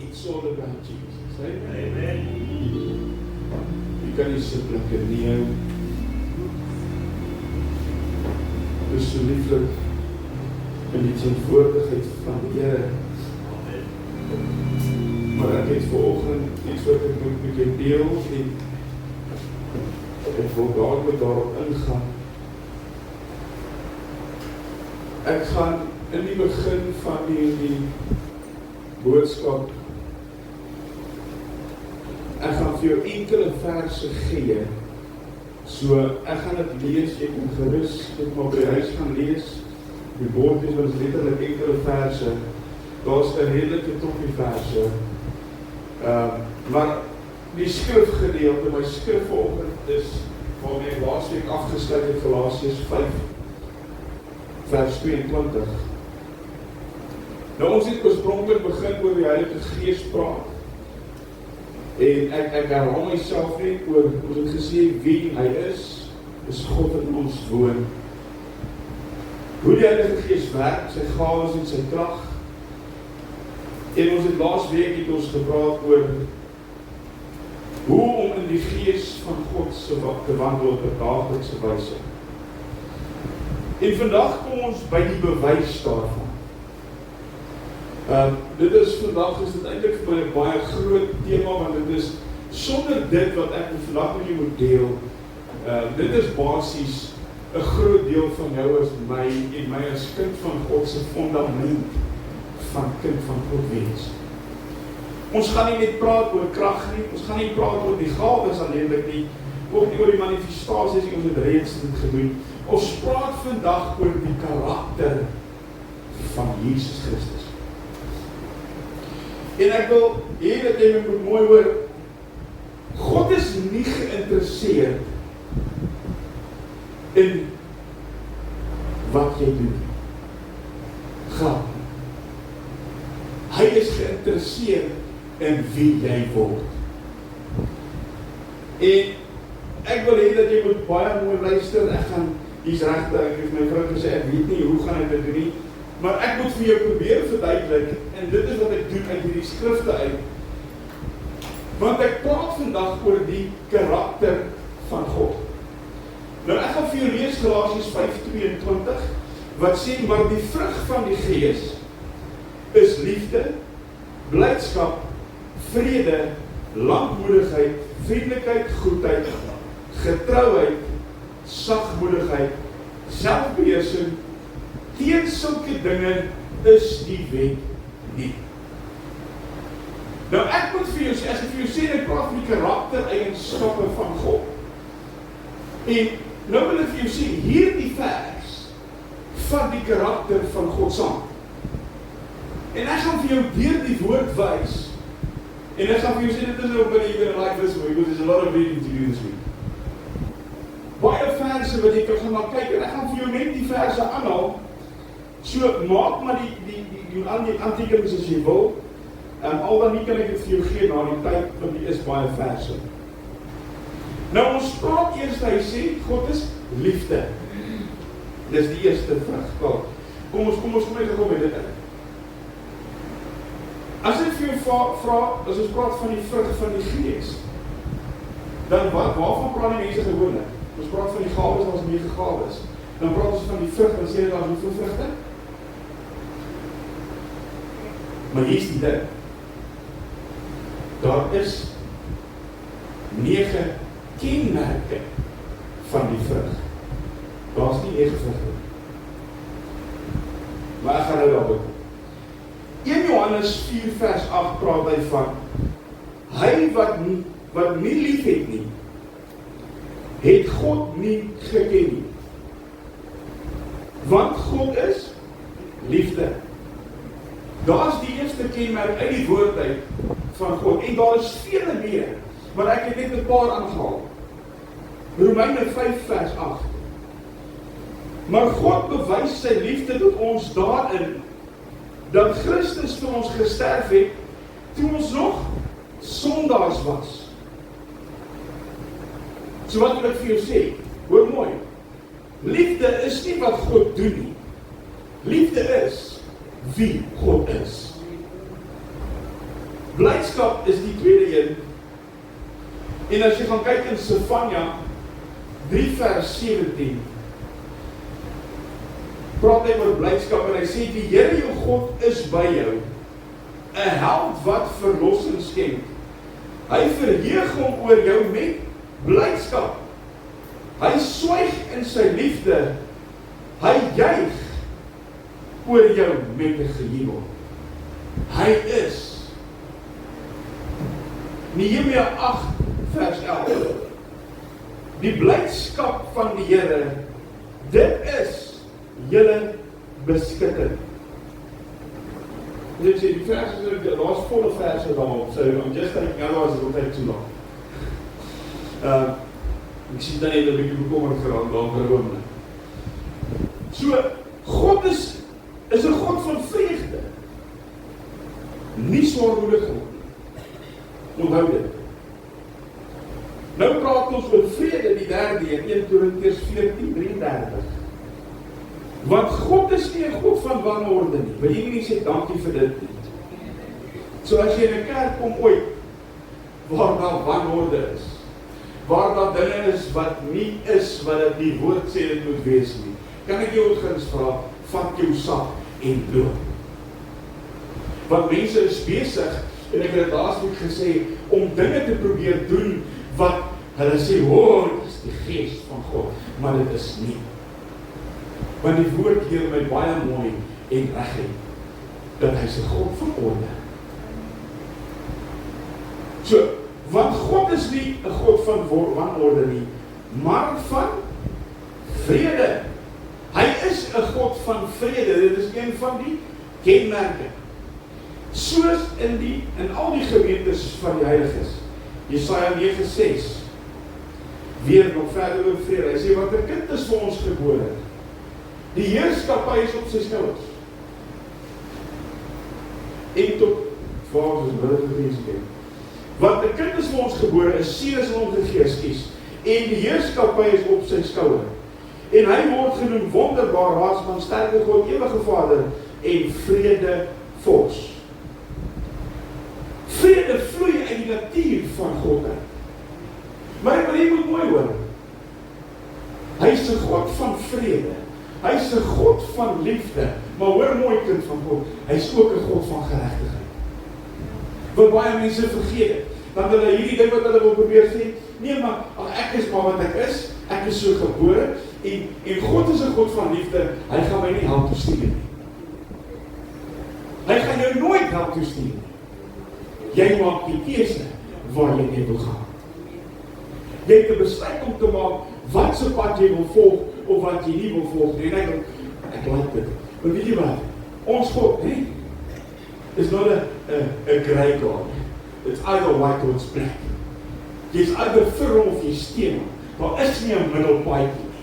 it's all about Jesus. Amen. Jy kan nie simplik neem. Dis so lieflik in die teenwoordigheid van die Here. Maar ek het vanoggend iets wat ek moet met jou deel en ek wil dadelik daarop ingaan. Ek gaan in die begin van die boodskap, ek gaan vir jou enkele verse gee. So ek gaan dit lees, jy kan gerus dit maar by die huis gaan lees. Die woord is wat is letterlik enkele verse. Daar is 'n redelike klompie verse. Maar die skrifgedeelte, my skrif vanoggend is waarmee ek laasweek afgesluit het, Galasiërs 5 vers 22. Nou ons het oorspronklik begin oor die Heilige Gees praat. En ek herhaal myself net oor, ons het gesê wie hy is God in ons woon. Hoe die Heilige Gees werk, sy gawes en sy krag. En ons het laasweek het ons gepraat oor hoe om in die Gees van God te wandel op 'n daaglikse wyse. En vandag kom ons by die bewys daarvan. Dit is vandag is dit eintlik vir my 'n baie groot tema, want dit is sonder dit wat ek vandag met jou moet deel. Dit is basies 'n groot deel van jou as my en my as kind van God se fondament van kind van God wees. Ons gaan nie net praat oor krag nie, ons gaan nie praat oor die gawes alleenlik nie, ook nie oor die manifestasies nie, ons het reeds dit gedoen. Ons praat vandag oor die karakter van Jesus Christus. En ek wil hê dat jy moet mooi hoor, God is nie geïnteresseerd in wat jy doen. Gaan. Hy is geïnteresseerd in wie jy word. En ek wil hê dat jy moet baie mooi luister. Ek gaan, hier's regte, ek het my vrou gesê, ek weet nie hoe gaan ek dit doen nie, maar ek moet vir jou probeer verduidelik, en dit is wat ek doen uit hierdie skrifte uit. Want ek praat vandag oor die karakter van God. Nou ek gaan vir jou lees Galasiërs 5:22, wat sê, maar die vrug van die Gees is liefde, blydskap, vrede, lankmoedigheid, vriendelikheid, goedheid, getrouheid, sagmoedigheid, selfbeheersing. Teen sulke dinge is die wet nie. Nou ek moet vir jou sê, as ek vir jou sê, ek praat van die karaktereienskappe van God. En nou wil ek vir jou sê, hierdie vers van die karakter van God saam. En ek gaan vir jou deur die woord wys. En ek gaan vir jou sê, dit is nou binne, you're gonna like this one, because there's a lot of reading to do this week. Baie verse wat jy kan gaan maar kyk, en ek gaan vir jou net die verse aanhaal. So, maak maar die aantekenings as jy wil. Al dan nie kan ek dit vir jou gee na die tyd, want die is baie verse. Nou, ons praat eers, hy sê, God is liefde. Dis die eerste vrug. Kom ons by dit uit. As ek vir jou vra, as ons praat van die vrug van die Gees, dan waarvan praat die mense gewoonlik? Ons praat van die gawes, as 9 gawes. Dan praat ons van die vrug, en sê daar hoeveel vrugte? Maar hier is die ding. Daar is 9 kenmerke van die vrug. Daar is nie 9 vrugte. Maar ek gaan nou daarby kom. 1 Johannes 4 vers 8 praat hy van hy wat nie lief het nie, het God nie geken nie. Want God is liefde. Daar is die eerste kenmerk uit die woord uit van God, en daar is vele meer, maar ek het net 'n paar aangehaal. Romeine 5 vers 8. Maar God bewys sy liefde tot ons daarin, dat Christus vir ons gesterf het, toe ons nog sondaars was. So wat wil ek vir jou sê? Hoor mooi. Liefde is nie wat God doen nie. Liefde is wie God is. Blydskap is die tweede een. En as jy gaan kyk in Sefanja 3 vers 17, praat hy oor blydskap en hy sê, die Here jou God is by jou, 'n held wat verlossing skenk. Hy verheug hom oor jou met blydskap. Hy swyg in sy liefde. Hy juig oor jou met 'n gejubel. Hy is. Nehemia 8 vers 11. Die blydskap van die Here, dit is julle beskutting. Jy sê, die verse, daar's volle verse daarop, so I'm just thinking, otherwise it will take too long. Ek sien dan net 'n bietjie bekommerd geraak daaroor. So, God is 'n God van vreugde. Nie swaarmoedigheid nie. Onthou dit. Nou praat ons oor vrede, die derde in 1 Korintiërs 14:33. Want God is nie 'n God van wanorde nie. Wil jy nie sê dankie vir dit nie? So as jy in 'n kerk kom ooit, waar daar wanorde is, waar daar dinge is wat nie is, wat dit die woord sê dit moet wees nie, kan ek jou ontgins vra, vat jou sak en loop. Want mense is besig, en ek het dit laasweek gesê, om dinge te probeer doen, wat hulle sê, dit is die gees van God, maar dit is nie. Want die woord leer my baie mooi en reguit, dat hy is 'n God van orde. So, want God is nie 'n God van wanorde nie, maar van vrede. Hy is 'n God van vrede, dit is een van die kenmerke. Soos in al die gemeentes van die heiliges. Jesaja 9:6. Weer nog verder oor vrede. Hy sê, want 'n kind is vir ons gebore. Die heerskappy is op sy skouers. En tot vaders en broers gekry. Want 'n kind is vir ons gebore, 'n seun is aan hom gegee, en die heerskappy is op sy skouer. En hy word genoem wonderbaar raadsman, sterke God, ewige Vader en vrede vors. Vrede vloei uit die natuur van God uit. Maar ek wil jy moet mooi hoor. Hy is 'n God van vrede. Hy is 'n God van liefde. Maar hoor mooi kind van God, hy is ook 'n God van geregtigheid. Wat baie mense vergeet het, dan hulle hierdie ding wat hulle wil probeer sê, nee maar, ek is maar wat ek is so gebore, en God is 'n God van liefde, hy gaan my nie hel toe stuur nie. Hy gaan jou nooit hel toe stuur nie. Jy maak die keuse waar jy mee wil gaan. Jy het 'n besluit om te maak wat se pad jy wil volg of wat jy nie wil volg nie. En ek like dit. Maar weet jy wat? Ons God, is not a grey God. It's either white or it's black. Jy's either vir hom of jy steen hom. Daar is nie 'n middelpaadjie nie.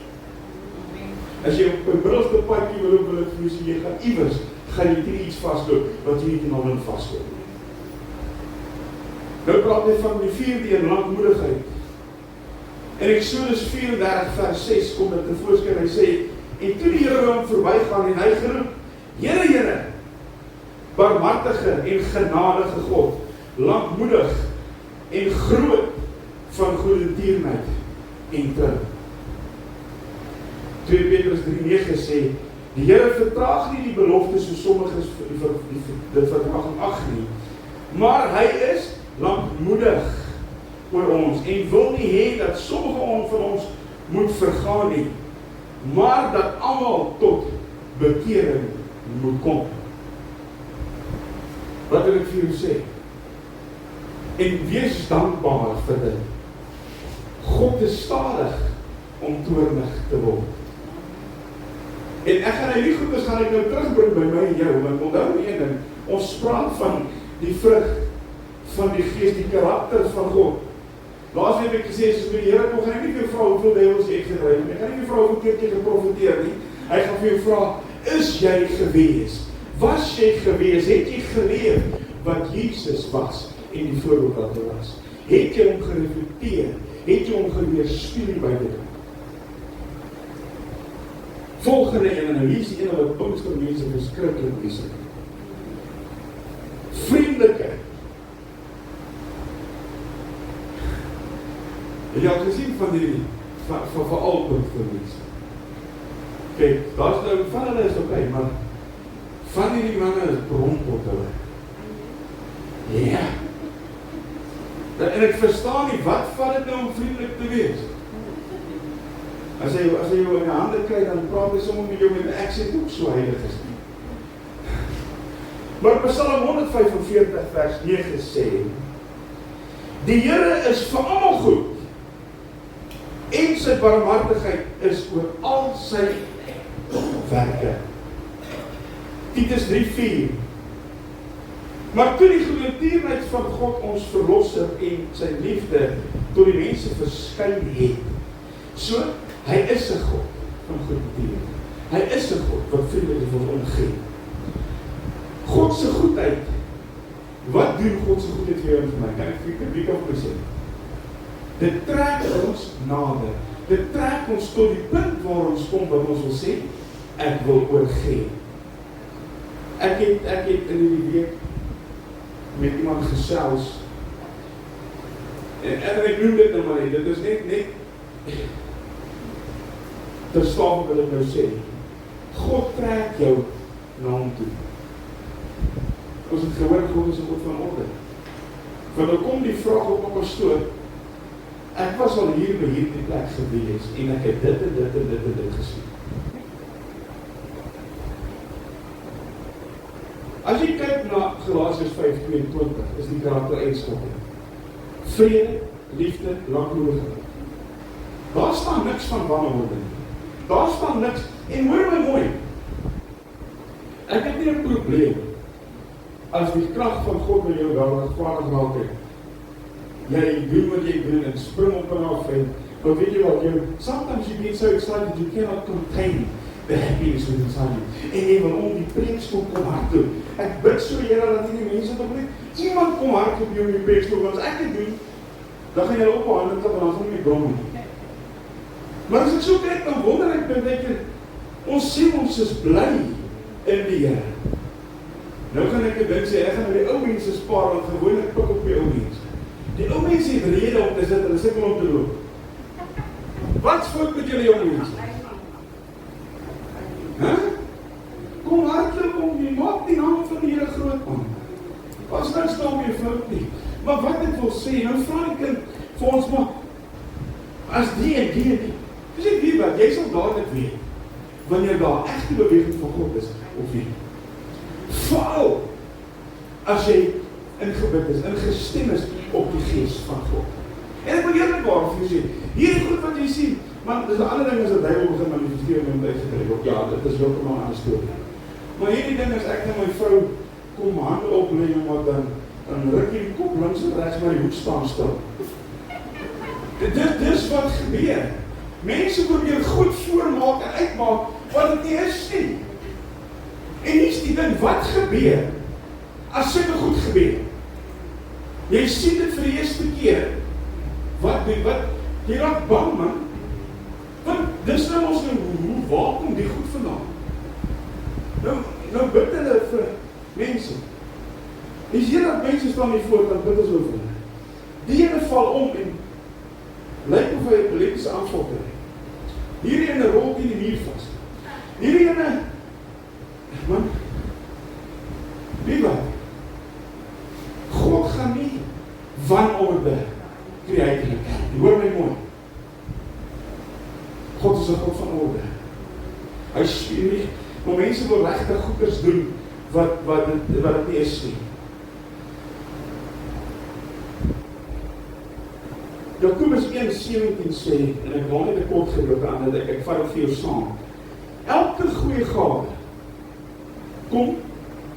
As jy op 'n middelste paadjie wil ek vir jou sê, jy gaan iewers, gaan jy teen iets vasloop wat jy nie teen hom vasloop nie. Nou praat hy van die vierde een, lankmoedigheid. In Eksodus 34 vers 6 kom dit tevoorskyn, hy sê, en toe die Here hom verbygaan en hy geroep, Here, Here, barmhartige en genadige God, lankmoedig en groot van goedertierenheid en trou. 2 Petrus 3:9 sê, die Here vertraag nie die belofte so sommiges dit vertraag in ag nie, maar hy is lankmoedig oor ons en wil nie hê dat sommige van ons moet vergaan nie, maar dat almal tot bekering moet kom. Wat wil ek vir jou sê? En wees dankbaar vir dit. God is stadig om toornig te word. En ek gaan hierdie goeders gaan ek nou terugbring by my en jou, want onthou een ding, ons praat van die vrug van die Gees, die karakter van God. Laasweek het ek gesê, soos die Here kom, gaan ek nie vir jou vra hoeveel duiwels jy het gedryf nie. Ek gaan nie vir jou vra hoeveel keer jy geprofeteer nie. Hy gaan vir jou vra, is jy gewees? Was jy gewees? Het jy geleef wat Jesus was en die voorbeeld wat hy was? Het jy hom gereflekteer? Het jy hom geweerspieël by dit? Volgende en nou hier is die ene wat Pinkster mense verskriklik is. Vriendelike jy al gesien van die, van alkoholige mense? Kijk, daar is nou, van hulle is oké, maar van die manne is brompot hulle. Ja. En ek verstaan nie, wat vat het nou om vriendelik te wees? As hy jou in die hande kry, dan praat hy sommer met jou met ek sê ook so heilig is nie. Maar Psalm 145 vers 9 sê, die Here is vir almal goed, en sy barmhartigheid is oor al sy werke. Titus 3:4. Maar toe die goedertierenheid van God ons verlosser en sy liefde tot die mense verskyn het, so, hy is 'n God van goedertierenheid. Hy is 'n God wat vriendelik wil omgee. God se goedheid, wat doen God se goedheid vir jou en vir my? Kan ek vir die publiek afgesê? Dit trek ons nader. Dit trek ons tot die punt waar ons kom wat ons wil sê, ek wil oorgee. Ek het in die week met iemand gesels, en ek noem dit nou maar nie, dit is net verstaan wat ek nou sê. God trek jou na hom toe. Ons het gehoor, God is 'n God van orde. Want dan kom die vraag op ons stoot, ek was al hier by hierdie plek gewees, en ek het dit gesien. As jy kyk na Galasiërs 5:22, is die karaktereienskappe. Vrede, liefde, langmoedigheid. Daar staan niks van wanorde nie. Daar staan niks, en hoor my mooi, ek het nie 'n probleem, as die krag van God met jou wel rechtvaardig raak het. Jy doen wat jy doen, en spring op en af, en weet jy wat, sometimes you get so excited, you cannot contain the happiness within inside you. En jy wil om die preekstoel kom hardloop. Ek bid so, Here, dat die mense toch net, iemand kom hardloop jou in die preekstoel, want as ek het doen, dan gaan jy op een handen klap, en dan gaan jy brom nie. Maar as ek so kyk, dan wonder ek, ons sê ons is bly in die Here. Nou kan ek dink sê, ek gaan met die ou mense spaar, want gewoonlik pik op die ou mense. Die ou mense het rede om te sit, hulle sukkel om te loop. Wat's fout met julle ou mense? Kom hardloop om die, maak die naam van die Here groot man. Was nou staan weer fout nie. Maar wat ek wil sê, nou vra die kind vir ons, maar as die en die, dus ek weet wat, jy sal dadelik weet, wanneer daar echte beweging van God is, of nie. Veral, as jy ingebid is, ingestem is op die gees van God. En ek wil eerlikwaar vir jy sê, hierdie goed wat jy sien, maar dis 'n ander ding as die duiwel begin manifesteer en hom uitgedryf word. Ja, dit is ook 'n ander storie. Maar hierdie ding is ek en my vrou kom hande opneem en wat dan ruk jy die kop links en regs maar die hoek staan stil. Dit is wat gebeur. Mense probeer goed voormaak en uitmaak wat dit nie is nie. En hier is die ding, wat gebeur as sulke goed gebeur? Jy sien dit vir die eerste keer. Wat, jy raak bang man. Want dis nou ons nou, waar kom die goed vandaan? Nou bid hulle vir mense. Jy sien dat mense staan nie voor, dan bid ons oor hulle. Die ene val om en lyk of hy 'n epileptiese aanval kry. Hierdie ene rol teen die muur vas. Hierdie ene, man, weet wat? God gaan nie wanorde creëer. Hoor my mooi. God is 'n God van orde. Hy stuur nie, maar mense wil regtig goeders doen wat dit nie is nie. Jakobus 1:17 sê, en ek wil net 'n kort gedeelte aan dit, ek vat dit vir jou saam. Elke goeie gawe kom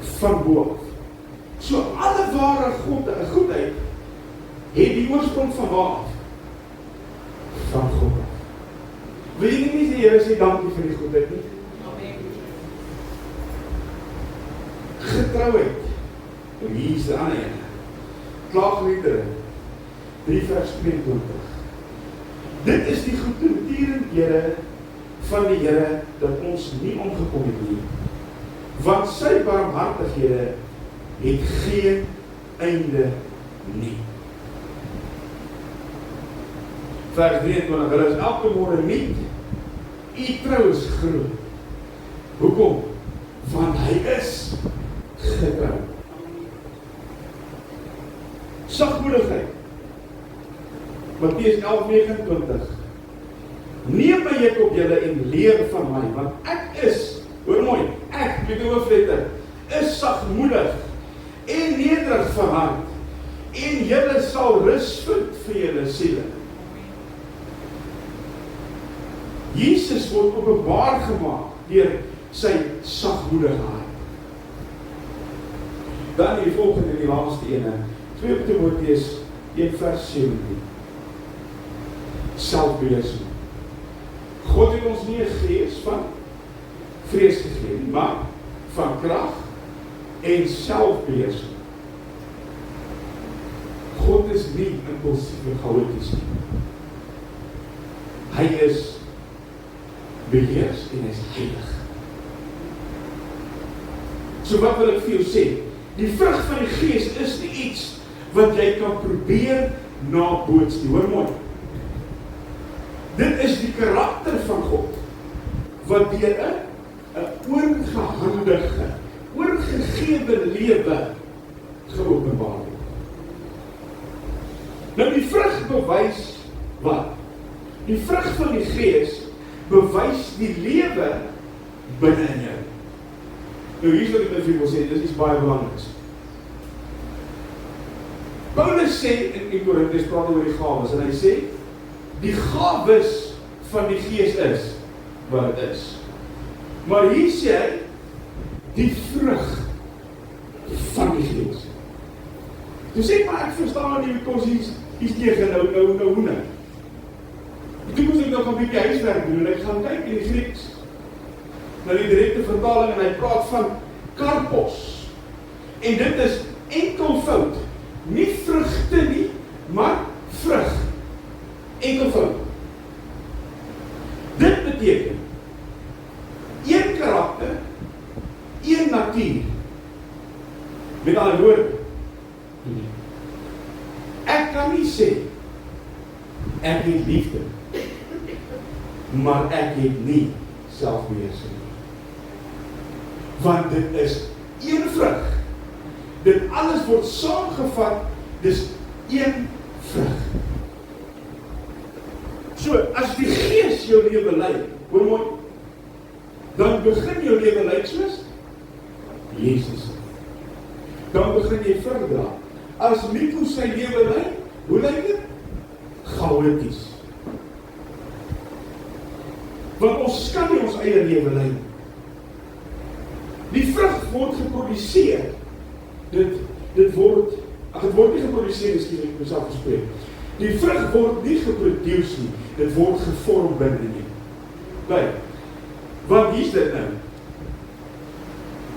van bo af. So alle ware goedheid het die oorsprong van waar af? Van God af. Wil jy nie die Here sê dankie vir die goedheid nie? Getrouheid. En hier is die ander ene. Klaagliedere 3 vers 22. Dit is die goedertierenhede van die Here dat ons nie omgekom het nie. Want sy barmhartighede het geen einde nie. vers 23, hulle is elke môre nuut, u trou is groot. Hoekom? Want hy is getrou. Sagmoedigheid. Matteus 11:29. Neem my juk op julle en leer van my, want ek is, hoor mooi, ek, met die hoofletter, is sagmoedig en nederig van hart, en julle sal rus vind vir julle siele. Jesus word openbaar gemaak deur sy sagmoedige hart. Dan die volgende, die laaste ene, 2 Timoteus 1:17. Selfbeheersing. God het ons nie 'n gees van vrees gegee nie, maar van krag en selfbeheersing. God is nie impulsief en chaoties nie. Hy is beheers en hy is heilig. So wat wil ek vir jou sê? Die vrug van die gees is nie iets wat jy kan probeer naboots nie. Hoor mooi. Dit is die karakter van God, wat deur 'n oorgehandige, oorgegewe lewe geopenbaar word. Nou die vrug bewys wat? Die vrug van die gees bewys die lewe binne in jou. Nou hier is wat ek vir wil sê, dit is iets baie belangriks. Paulus sê in Korintiërs, praat oor die gawes, en hy sê, die gawes van die gees is wat dit is. Maar hier sê hy, die vrug van die gees. Toe sê maar, ek verstaan nie, because hier's tegen nou hoene. Toe moes ek nog 'n bietjie huiswerk doen, en ek gaan kyk in die Grieks, na die direkte vertaling, en hy praat van karpos. En dit is enkelvoud, nie vrugte nie, maar vrug. Enkelvoud. Dit beteken, een karakter, een natuur. Met ander woorde, ek kan nie sê, ek het liefde, maar ek het nie selfbeheersing nie. Want dit is een vrug. Dit alles word saamgevat, dis een vrug. So, as die gees jou lewe lei, hoor mooi, dan begin jou lewe lyk soos Jesus. Dan begin jy vrug dra. As Nico sy lewe lei, hoe lyk dit? Chaoties. Want ons kan nie ons eie lewe lei. Die vrug word geproduseer. Dit word nie geproduseer, ekskuus, ek moet self gespreek. Die vrug word nie geproduce nie, dit word gevorm binne nie. Kyk, wat hier is dit nou?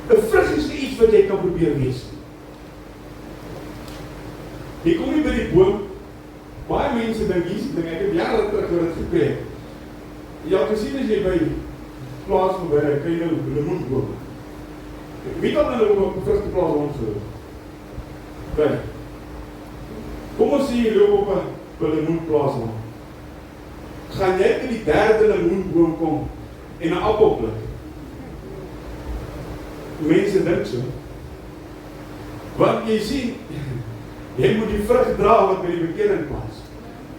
'n vrug is nie iets wat jy kan probeer wees nie. Jy kom nie by die boom, baie mense dink hier, ek het jare terug oor dit gepreek. Ja, gesien as jy by plaas van werk, kan jy nou lemoenbome. Wie kan nou op 'n vrugteplaas rondgeloop? Kyk, kom ons sê jy loop op 'n lemoenplaas rond. Gaan jy by die 3de lemoenboom kom en 'n appel pluk? Mense dink so. Want jy sien, jy moet die vrug dra wat by die bekenning pas.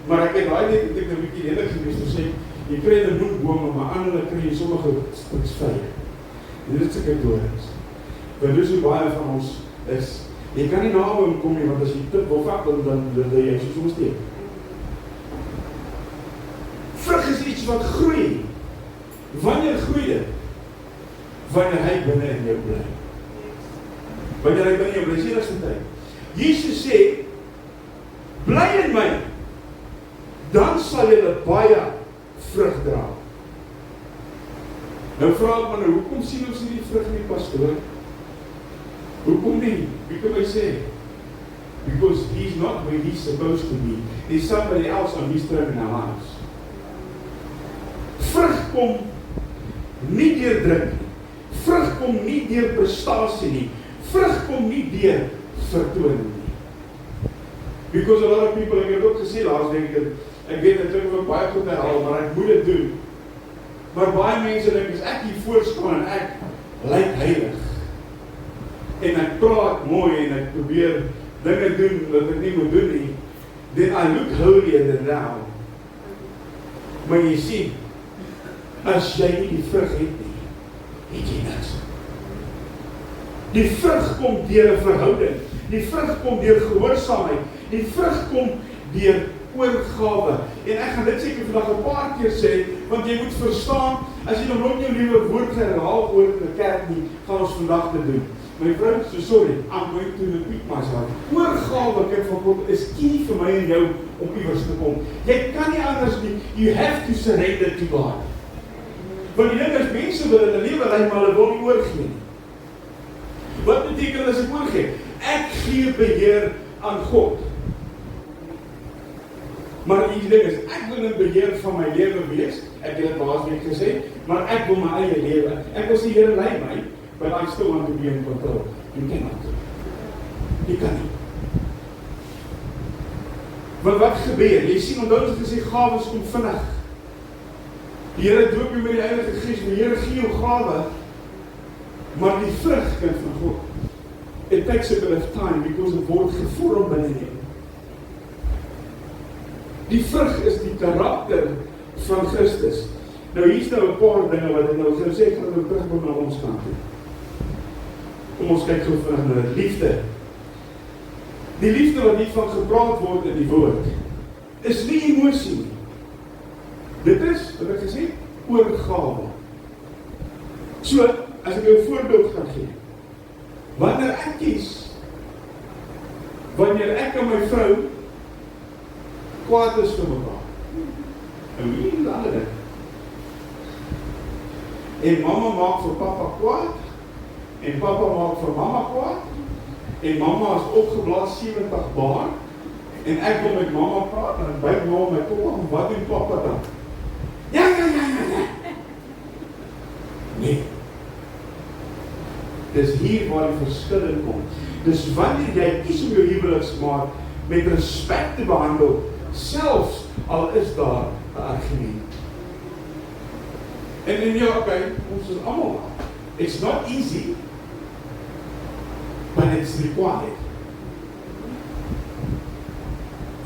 Maar ek het daai net 'n bietjie ledig gewees om sê, jy kry lemoenbome, maar ander kry jy sommige stuks vye. Dit is seker dorings. Want dis hoe baie van ons is. Jy kan nie naby hom kom nie, want as jy tip wil vat, dan jy so steek. Vrug is iets wat groei. Wanneer groei dit? Wanneer hy binne in jou bly. Wanneer hy binne in jou bly, sê dit tyd. Jesus sê, bly in my, dan sal julle baie vrug dra. Nou vra ek maar nou, hoekom sien ons nie die vrug nie, pastoor? Hoekom nie? Wie kan my sê? Because he's not where he's supposed to be. There's somebody else on his throne in our lives. Vrug kom nie deur druk nie. Vrug kom nie deur prestasie nie. Vrug kom nie deur vertoning nie. Because a lot of people, ek het ook gesê laas week, Ek weet, ek klink ook baie goed herhaal, maar ek moet dit doen. Maar baie mense dink, as ek hier voorstaan en ek lyk heilig, en ek praat mooi en ek probeer dinge doen wat ek nie moet doen nie, then I look holier than thou. Maar jy sien, as jy nie die vrug het nie, het jy niks. Die vrug kom deur 'n verhouding, die vrug kom deur gehoorsaamheid, die vrug kom deur oorgawe. En ek gaan dit seker vandag 'n paar keer sê, want jy moet verstaan, as jy nog nooit jou liewe woord herhaal oor in die kerk nie, gaan ons vandag dit doen. My vrou, so sorry, I'm going to repeat myself. Oorgawe, kind van God, is key vir my en jou om iewers te kom. Jy kan nie anders nie, you have to surrender to God. Want die ding is, mense wil in 'n lewe lei, maar hulle wil nie oorgee nie. Wat beteken as ek oorgee? Ek gee beheer aan God. Maar die ding is, ek wil in beheer van my lewe wees, ek het dit laasweek gesê, maar ek wil my eie lewe. Ek wil sê, Here lei my, but I still want to be in control. You cannot. Jy kan nie. Want wat gebeur? Jy sien, onthou ons gesê, gawes kom vinnig. Die Here doop jou met die Heilige Gees, die Here gee jou gawe, maar die vrug, kind van God, it takes a bit of time, because het word gevorm binne jou. Die vrug is die karakter van Christus. Nou hier is nou 'n paar dinge wat ek nou sê, ek gaan nou terugkom na ons kant toe. Kom ons kyk gou vinnig na die liefde. Die liefde wat nie van gepraat word in die woord, is nie emosie nie. Dit is, wat ek gesê, oorgawe. So, as ek jou 'n voorbeeld gaan gee, wanneer ek kies, wanneer ek en my vrou kwaad is vir mekaar, en wie is ander ding? En mamma maak vir papa kwaad, en papa maak vir mamma kwaad, en mamma is opgeblaas 70 baar, en ek wil met mamma praat, en ek byt mamma my kop af, en wat doen papa dan? Ja. Nee. Dis hier waar die verskil in kom. Dis wanneer jy kies om jou huweliksmaat met respek te behandel, selfs al is daar 'n argument. En ja, okay, ons is almal daar. It's not easy, but it's required.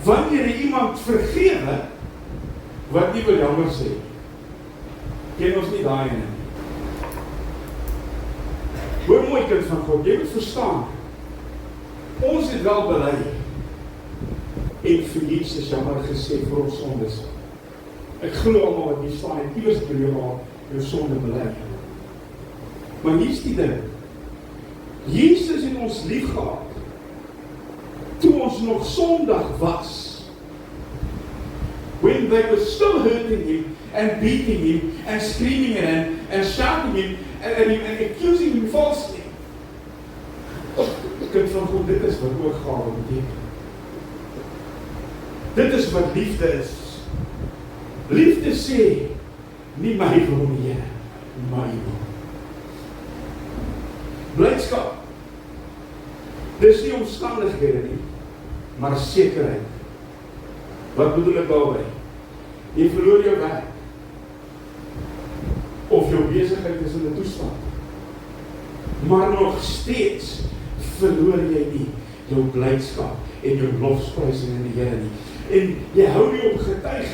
Wanneer jy iemand vergewe, wat nie wil jammer sê, ken ons nie daai nie. Hoor mooi, kind van God, jy moet verstaan, ons het wel bely, en vir Jesus jammer gesê vir ons sondes. Ek glo almal wat hier staan, en iewers by jou sonde bely. Maar hier is die ding, Jesus het ons lief gehad, toe ons nog sondig was, when they were still hurting him, and beating him, and screaming at him, and shouting him, and accusing him falsely. Kind van God, dit is wat oorgawe beteken. Dit is wat liefde is. Liefde sê, nie my wil nie, Here, my wil. Blydskap, dis nie omstandighede nie, maar sekerheid. Wat bedoel ek daarby? Jy verloor jou werk, of jou besigheid is in 'n toestand, maar nog steeds verloor jy nie jou blydskap en jou lofprysing in die Here nie. En jy hou nie op getuig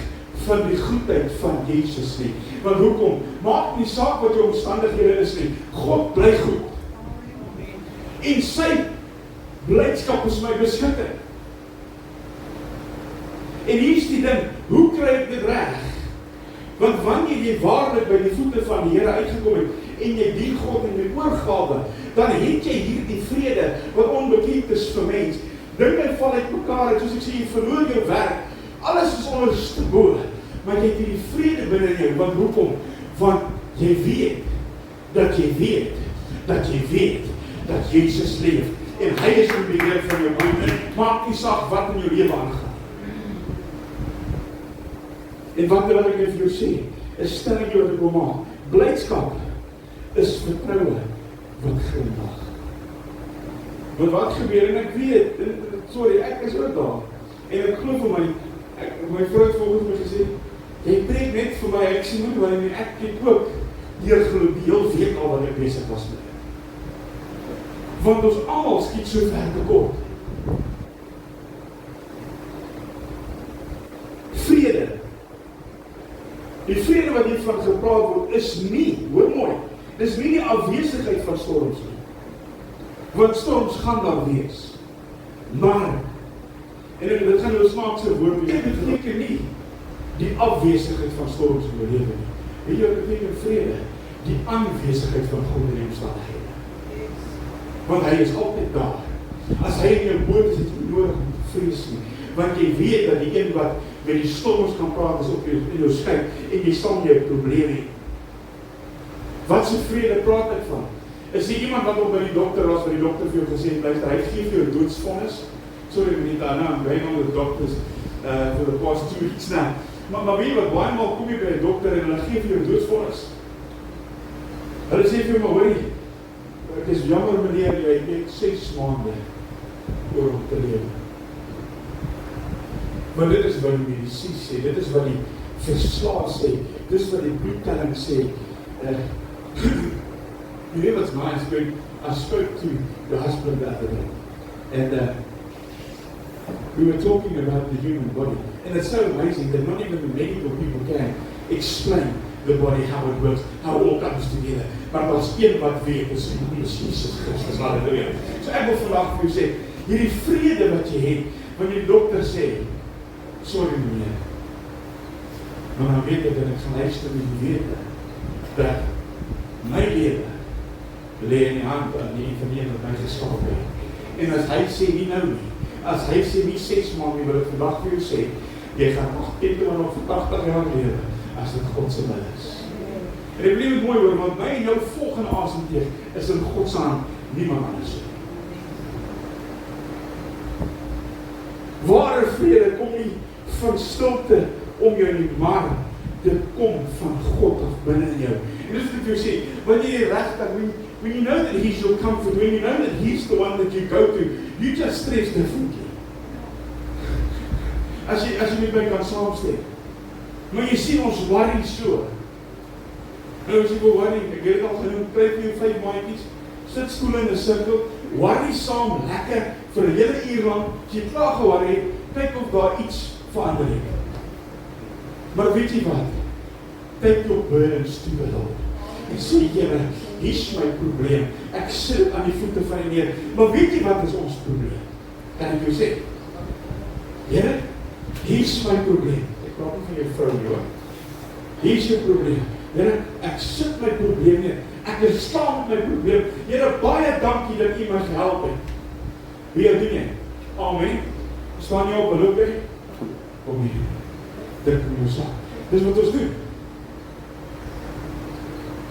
van die goedheid van Jesus nie. Want hoekom? Maak nie saak wat jou omstandighede is nie. God bly goed. En sy blydskap is my beskutting. En hier is die ding, hoe kry ek dit reg? Want wanneer jy waarlik by die voete van die Here uitgekom het, en jy dien God in die oorgawe, dan het jy hier die vrede, wat onbekend is vir mens. Dinge val uit mekaar, soos ek sê, jy verloor jou werk, alles is onderstebo, maar jy het die vrede binne jou, want hoekom? Want jy weet, dat Jesus leef, en hy is in beheer van jou lewe, maak nie saak wat in jou lewe aangaan. En wat wil ek vir jou sê, is stelling jou wat ek wil maak, blydskap is vertroue wat glimlag. Want wat gebeur, en ek weet, sorry, ek is ook daar, en ek glo vir my, My vrou het volgens my gesê, jy preek net vir my, ek sien nie wat en ek het ook deurgeloop die heel week al wat ek besig was met. Want ons almal skiet so ver tekort. Vrede. Die vrede wat hier van gepraat word, is nie, hoor mooi, dis nie die afwesigheid van storms nie. Want storms gaan daar wees. Maar, en dit gaan nou snaakse woord wees, dit beteken nie die afwesigheid van storms in jou lewe nie. Weet jy wat beteken vrede? Die aanwesigheid van God in die omstandighede. Want hy is altyd daar. As hy in jou boot is, het jy nodig om te vrees nie. Want jy weet dat die een wat met die storms kan praat is op jou skyn en jy sal nie 'n probleem hê. Wat se vrede praat ek van? Is die iemand wat op by die dokter was, wat die dokter vir jou gesê het, luister, hy gee vir jou doodsvonnis. Sorry, meneer Anna, I'm going on the doctors for the past 2 weeks now. Maar weet jy wat, baie maal kom jy by die dokter en hulle gee vir jou doodsvonnis. Hulle sê vir jou, maar hoor jy, ek is jammer meneer, jy het 6 maande oor om te lewe. Maar dit is wat die medisyne sê, dit is wat die verslae sê, dit is wat die bloedtelling sê. You know what's nice, I spoke to the husband the other day, and we were talking about the human body, and it's so amazing that not even the medical people can explain the body, how it works, how it all comes together. Maar as een wat weet, is Jesus Christus, halleluja. So ek wil vandag vir jou sê, hierdie vrede wat jy het, wanneer die dokter sê, sorry meneer, maar dan weet ek dat ek gaan luister met die wete, dat my lewe lê in die hand aan die van wat my geskaap het. En as hy sê nie nou nie, as hy sê nie 6 maande nie, wil ek vandag vir jou sê, jy gaan nog 80 jaar lewe, as dit God se wil is. En ek believe het mooi hoor, want my en jou volgende asemteug is in God se hand, niemand anders. Ware vrede kom nie van stilte om jou nie, maar dit kom van God af binne in jou. En dis wat ek vir jou sê, wanneer jy regtig, when you know that He's your comfort, when you know that He's the one that you go to, you just stress differently. As jy met my kan saamstem. Maar jy sien ons worry so. Nou as jy wil worry, ek het al genoem, kry vir jou 5 maatjies, sit stoel in 'n sirkel, worry saam, lekker, vir 'n hele uur lang, as jy klaar geworry het, kyk of daar iets verander het. Maar weet jy wat? Take your burdens to the Lord. En sê, Here, hier's my probleem. Ek sit aan die voete van die Here. Maar weet jy wat is ons probleem? Kan ek jou sê? Here, hier's my probleem. Ek praat nie van jou vrou nie hoor. Hier's jou probleem. Here, ek sit my probleem neer. Ek is staan met my probleem. Here, baie dankie dat U my gehelp het. Wie doen jy? Amen. Staan jy op, loop jy? Kom hier. Druk in jou sak. Dis wat ons doen.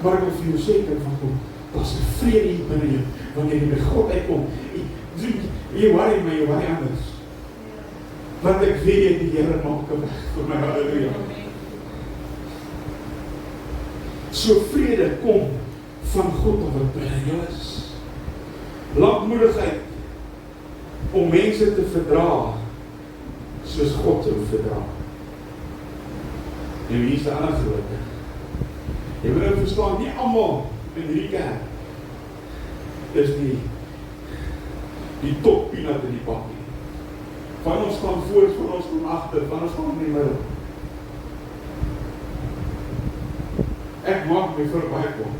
Maar ek wil vir jou sê, kind van God, daar's 'n vrede hier binne jou, wanneer jy by God uitkom. Jy worry, maar jy worry anders. Want ek weet die Here maak 'n weg vir my, halleluja. So vrede kom van God wat binne jou is. Lankmoedigheid om mense te verdra, soos God jou verdra. En wie is die ander grote? Jy moet nou verstaan, nie almal in hierdie kerk is die top peanut in die pak nie. Van ons gaan voor, van ons gaan agter, van ons gaan in die middel. Ek maak my vir baie kom.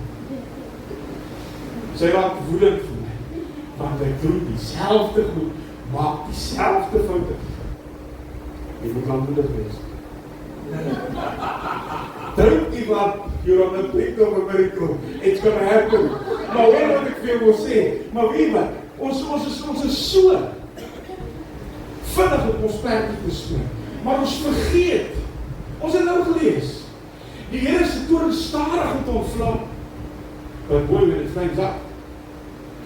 Sy raak woedend vir my, want ek doen dieselfde goed, maak dieselfde foute. Jy moet lankmoedig wees. Don't give up, you're on the brink of a miracle. It's going to happen. Maar weet wat ek vir jou wil sê, maar weet wat, ons is so vinnig op ons perdjie te spring, maar ons vergeet, ons het nou gelees, die Here se toorn stadig om te ontvlam, but boy, when it flames up.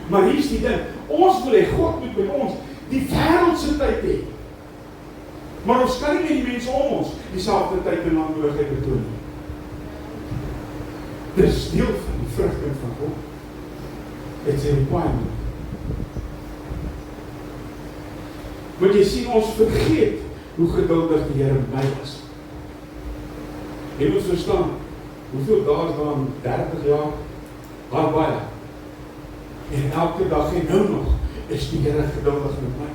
Maar hier's die ding, ons wil hê, God moet met ons die wêreldse tyd hê, maar ons kan nie met die mense om ons dieselfde tyd en lankmoedigheid betoon nie. Dit is deel van die vrugte van God. It's a requirement. Want jy sien, ons vergeet hoe geduldig die Here met my was. Jy moet verstaan, hoeveel dae is daar 30 jaar? Baie. En elke dag en nou nog, is die Here geduldig met my.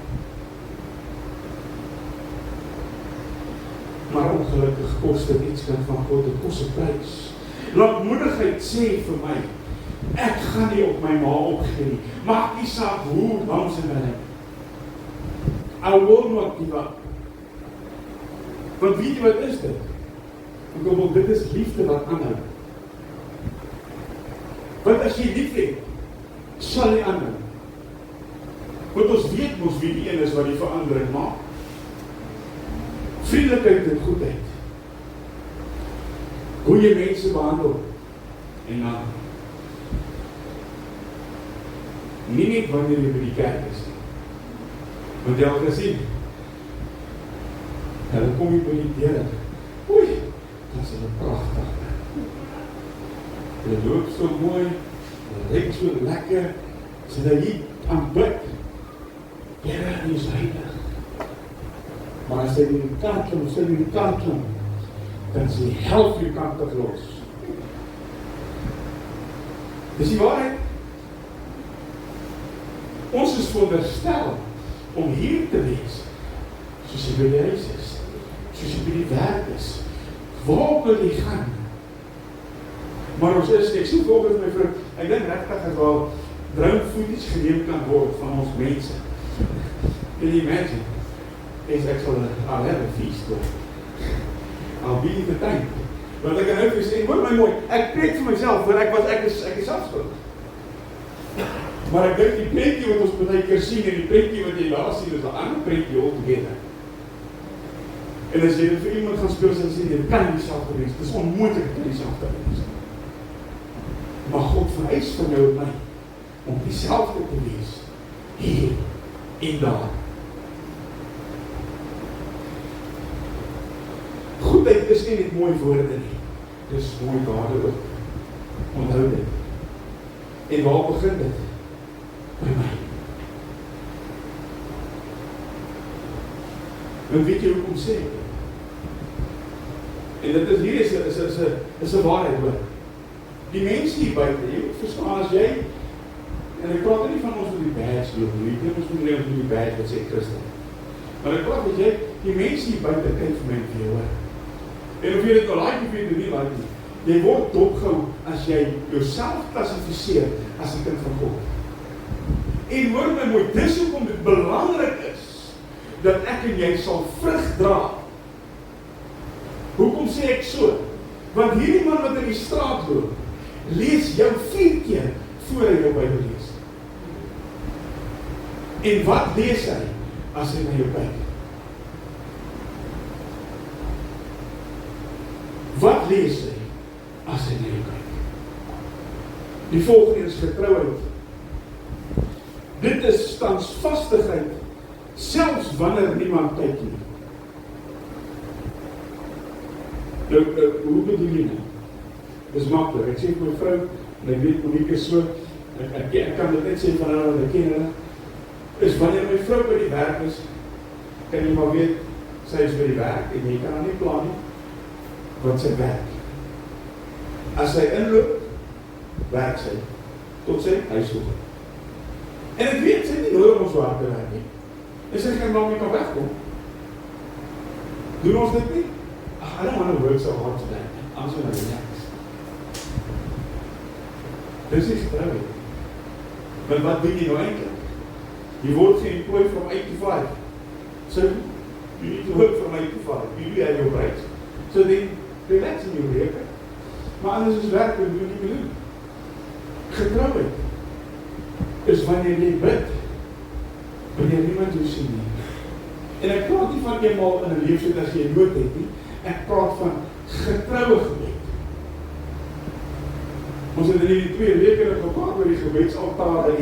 Maar ongelukkig kos dit iets van God, dit kos 'n prys. Lankmoedigheid sê vir my, ek gaan nie op my ma opgee nie. Maak nie saak hoe langs in my ry. I will not give up. Want weet jy wat is dit? Want dit is liefde wat aanhou. Want as jy lief het, sal jy aanhou. Want ons weet mos wie die een is wat die verandering maak. Vriendelikheid en goedheid. Hoe jy mense behandel. En dan nie net wanneer jy by die kerk is nie. Want jy al gesien, dan kom jy by die deur. Oei, dat is hulle prachtig. Hulle loop so mooi, hulle ryk so lekker, as hulle hier aanbid. Here is heilig. Maar as jy in die kant klim, dan is die hel vir die kant af los. Dis die waarheid. Ons is veronderstel om hier te wees, soos jy by die huis is, soos jy by die werk is. Waar wil jy gaan? Maar ons is, ek sien volgens my vrou, ek dink regtig as wel droomvoedies geneem kan word van ons mense. Can you imagine? Ek sal al have a feast hoor. I'll be entertained. Want ek kan nou vir sê, hoor my mooi, ek preek vir myself, want ek is afskuldig. Maar ek dink die prentjie wat ons baie keer sien, en die prentjie wat jy daar sien, is 'n ander prentjie altogether. En as jy vir iemand gaan speel, sal jy sê, jy kan nie self wees, dit is onmoontlik om dieselfde te wees. Maar God vereis van jou en my, om dieselfde te wees, hier en daar. Goedheid is nie net mooi woorde nie, dis mooi dade ook. Onthou dit. En waar begin dit? By my. En weet jy hoekom sê ek? En dit is hier is 'n waarheid hoor. Die mense hier buite, jy moet verstaan as jy, en ek praat nie van ons met die badge loop nie, ek ons moet nie met die badge wat sê Christen. Maar ek praat dat jy, die mense hier buite kyk vir my en vir jou hoor. En of jy dit nou like of jy dit nie like nie, jy word dopgehou as jy jouself klassifiseer as 'n kind van God. En hoor my mooi, dis hoekom dit belangrik is dat ek en jy sal vrug dra. Hoekom sê ek so? Want hierdie man wat in die straat loop, lees jou 4 keer voor hy jou Bybel lees. En wat lees hy as hy na jou kyk? Wat lees hy as hy na jou kyk? Die volgende is getrouheid. Dit is standvastigheid, selfs wanneer niemand kyk nie. Nou, hoe bedoel jy nou? Dis maklik, ek sê vir my vrou, en ek weet Monique is so, ek kan dit net sê van haar, wat ek ken hulle, is wanneer my vrou by die werk is, kan jy maar weet, sy is by die werk, en jy kan haar nie plan nie, want sy werk. As sy inloop, werk sy, tot sy huis toe. En ek weet, sy nie nodig om so hard te werk nie. En sy kan dan nie kan wegkom. Doen ons dit nie? I don't want to work so hard today. I'm just going to relax. Dis is getrouwheid. Maar wat doen jy nou eintlik? Jy word geemployed from 8 to 5. So, you need to work from 8 to 5. You have your breaks. So then, relax in jou lewe. Maar anders is werk, wat moet jy nie doen? Getrouwheid is wanneer jy bid, wanneer niemand jou sien nie. En ek praat nie van eenmaal in 'n leeftijd as jy nood het nie, ek praat van getroue gebed. Ons het in die 2 weke gepraat oor die gebedsaltare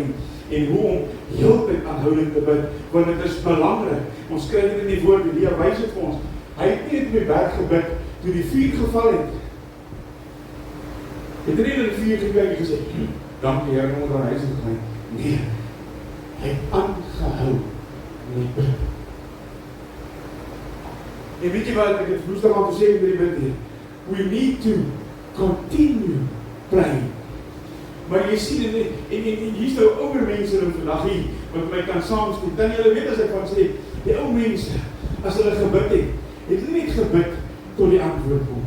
en hoe om heeltyd aanhoudend te bid, want dit is belangrik. Ons kry dit in die woord, die Heer wys dit vir ons. Hy het nie op die berg gebid toe die vuur geval het. Het nie in die vuur gekyk en gesê, dankie Heer, om onder huis te gaan. Nee, hy het aangehou met bid. En weet jy wat, ek het woensdag al gesê met die bid hier, we need to continue praying. Maar jy sien, en hier is nou ouer mense nou vandag hier, wat my kan saamstel, dan julle weet as ek van sê, die ou mense, as hulle gebid het hulle net gebid tot die antwoord kom.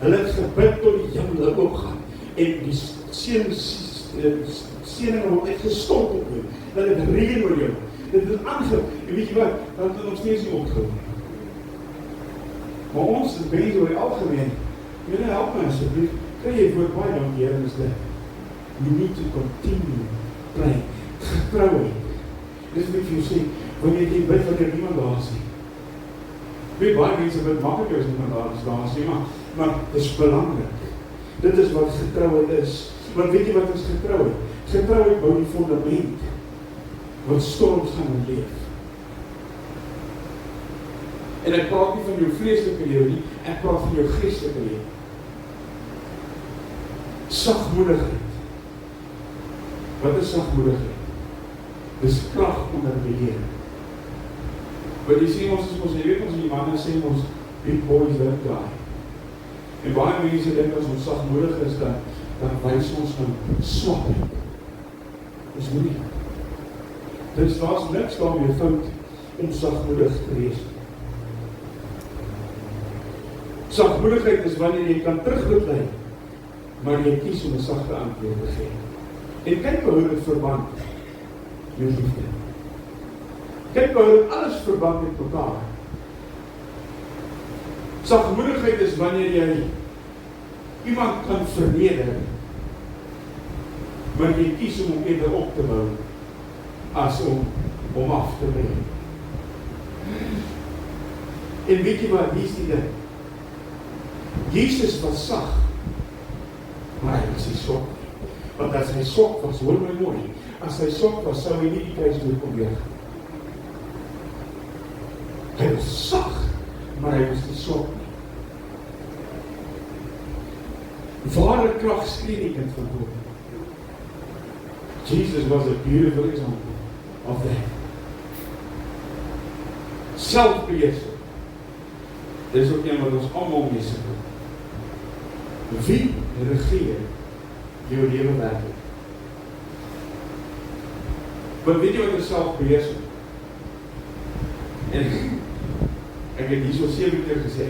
Hulle het gebid tot die hemel opgaan, en die seëninge word uitgestort op jou, dat het reën oor jou, dit is aangehou, en weet jy wat, dat het nog steeds nie opgehou. Maar ons is mense oor die algemeen, julle help my asseblief, kry jy woord baie dankie, Here, is dit, you need to continue praying, getrouheid. Dis wat ek vir jou sê, wanneer jy bid, wanneer niemand daar is nie. Weet, baie mense bid maklik as niemand daar is nie, maar dit is belangrik. Dit is wat getrouheid is. Want weet jy wat is getrouheid? Getrouheid bou die fundament, wat storms gaan oorleef. En ek praat nie van jou vleeslike lewe nie, ek praat van jou geestelike lewe. Sagmoedigheid. Wat is sagmoedigheid? Dis krag onder beheer. Want jy sien ons, jy weet ons die manne sê ons, big boys don't die. En baie mense dink as ons sagmoedig is, dan wys ons van swakheid. Dis nie. Dis daar's niks daarmee fout om sagmoedig te wees. Sagmoedigheid is wanneer jy kan terugbeklei, maar jy kies om 'n sagte antwoord te gee. En kyk hoe dit verband met liefde. Kyk hoe dit alles verband met mekaar. Sagmoedigheid is wanneer jy iemand kan verneder, maar jy kies om hom eerder op te bou, as om hom af te breng. En weet jy wat, hier is die ding. Jesus was sag, maar hy was nie swak nie. Want as hy swak was, hoor my mooi, as hy swak was, sou hy nie die kruis dood kom weer. Hy was sag, maar hy was nie swak nie. Ware krag skree die kind van God. Jesus was a beautiful example of that. Selfbeheersing. Dis ook een wat ons almal mee sukkel. Wie regeer jou lewe werklik? Want weet jy wat is selfbeheersing? En ek het hier so 7 keer gesê,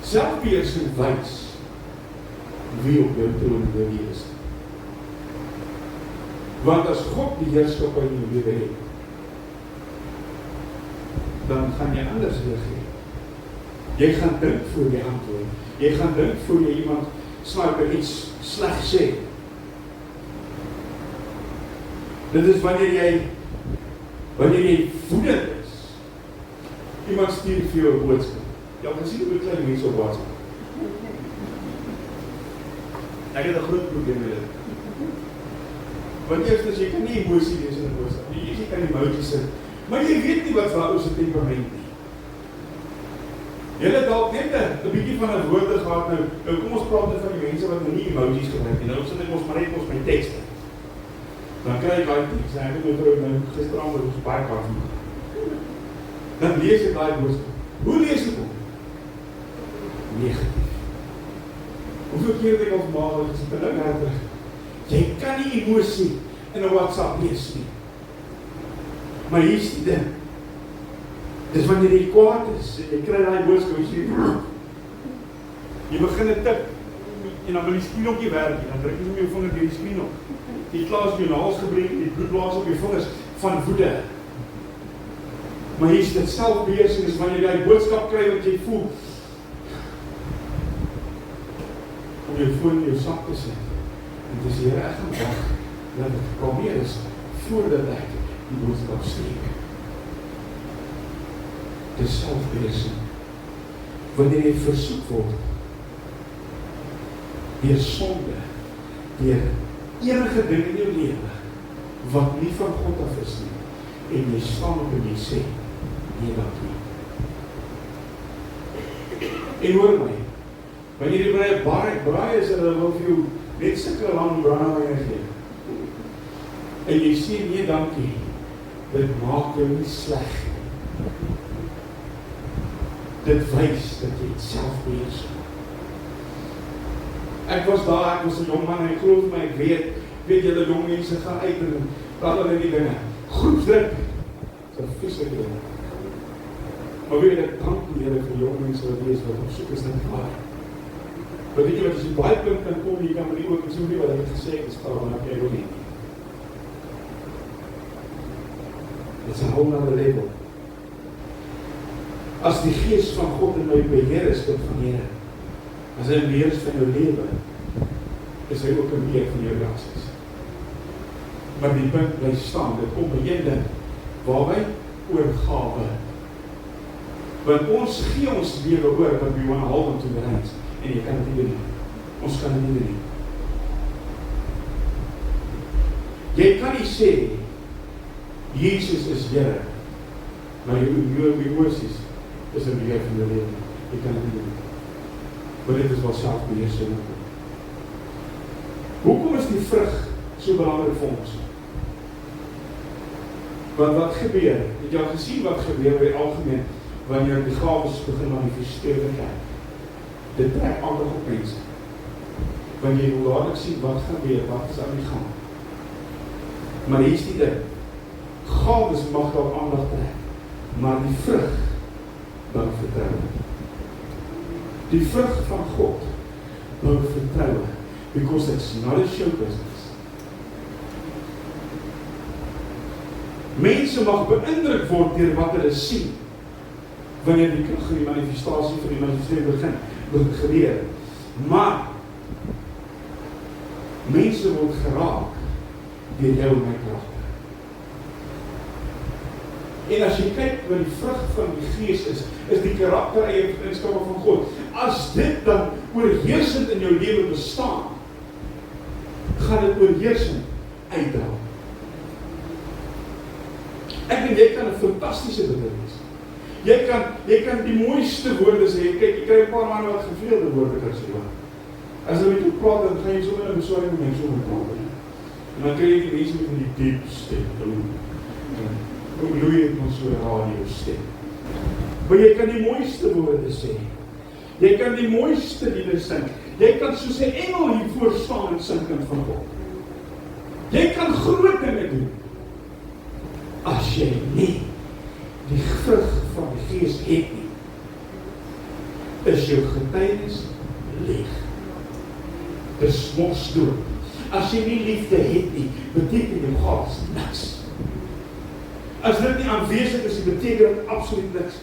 selfbeheersing wys wie op jou troon is. Want as God die heerskap in jou lewe het, dan gaan jy anders reageer. Jy gaan dink voor jy antwoord. Jy gaan dink voor jy iemand smaak iets sleg sê. Dit is wanneer jy woedend is. Iemand stuur vir jou 'n boodskap. Jy kan sien hoe klein mense op WhatsApp. Ek het 'n groot probleem met dit. Want eerstens, jy kan nie emosie lees in 'n boodskap. Jy kan emojis sit, maar jy weet nie wat vir ou se temperament nie. Julle dalk net 'n bietjie van 'n woorde gehad nou kom ons praat net van die mense wat nie emojis gebruik nie. Nou sit ek ons maar net ons my tekste. Dan kry ek daai teks, ek het nou gisteraand met ons baie kwaad gemaak. Dan lees ek daai boodskap. Hoe lees ek hom? Negatief. Hoeveel keer het ek al vanmôre gesê, nou herter, jy kan nie emosie in 'n WhatsApp lees nie. Maar hier is die ding. Dis wanneer jy kwaad is, jy kry daai boodskap, jy begin 'n tik, en dan wil die skreen ook nie werk nie, dan druk jy met jou vinger deur die skreen op. Die klaas jou naels gebreek, die bloed blaas op jou vingers van woede. Maar hier is dit selfbeheersing, is wanneer jy die boodskap kry wat jy voel, om jou foon in jou sak te sit. En dis hier reg en wag, dat het kalmeer is, voordat ek die boodskap steek. Dis selfbeheersing. Wanneer jy versoek word, deur sonde, deur enige ding in jou lewe, wat nie van God af is nie, en jy staan op en jy sê, nee dat nie. En hoor my, wanneer jy braai is, en hulle wil vir jou net sulke lang braai gee, en jy sê, nee dankie, dit maak jou nie sleg. Dit wys dat jy selfbeheersing. Ek was daar, ek was 'n jong man en ek glo vir my, ek weet julle jong mense gaan uit en praat hulle die dinge. Groepsdruk, so vreeslike dinge. Maar weet jy, ek dank die Here vir jong mense wat lees, wat op soek is na die waarheid. Maar weet jy wat, as jy baie punt kan kom, jy kan maar nie ook so nie wat ek het gesê, ek staan maar ek wil nie. It's a whole other level. As die Gees van God in my beheer is, dit van Here, as hy in beheer is van jou lewe, is hy ook in beheer van jou reaksies. Maar die punt bly staan, dit kom by een ding, waarby? Oorgawe. Want ons gee ons lewe oor, wat we want to hold on to the reins, en jy kan dit nie doen. Ons kan dit nie doen. Jy kan nie sê, Jesus is Here, maar jou emosies is in beheer van jou lewe. Jy kan dit nie doen. Maar dit is wel selfbeheersing. Hoekom is die vrug so belangrik vir ons? Want wat gebeur? Het jy al gesien wat gebeur by algemeen, wanneer die gawes begin manifesteer word? Dit trek aandag op mense. Wanneer jy dadelik sien wat gebeur, wat is aan die gang. Maar hier is die ding. Gawes mag daar aandag trek, maar die vrug bou vertroue. Die vrug van God bou vertroue, because it's not a show business. Mense mag beïndruk word deur wat hulle sien, wanneer die krag en die manifestasie van die manifestasie begin gebeur. Maar mense word geraak deur jou en my krag. En as jy kyk wat die vrug van die Gees is die karaktereienskappe van God. As dit dan oorheersend in jou lewe bestaan, gaan dit oorheersend uitdra. Ek en jy kan 'n fantastiese bediening wees. Jy kan die mooiste woorde sê. Kyk, jy kry 'n paar manne wat gevleelde woorde kan sê. As hulle met jou praat, dan gaan jy sommer in 'n beswaring met mense oor praat. En dan kry jy die mense met die diep stem. Hoe bloei het ons so radio stem. Maar jy kan die mooiste woorde sê. Jy kan die mooiste liede sing. Jy kan soos 'n engel hier voor staan en sing van God. Jy kan groot dinge doen. As jy nie die vrug van die Gees het nie, is jou getuienis leeg. Dis mos dood. As jy nie liefde het nie, beteken jou gawes niks. As dit nie aanwesig is, beteken dit absoluut niks.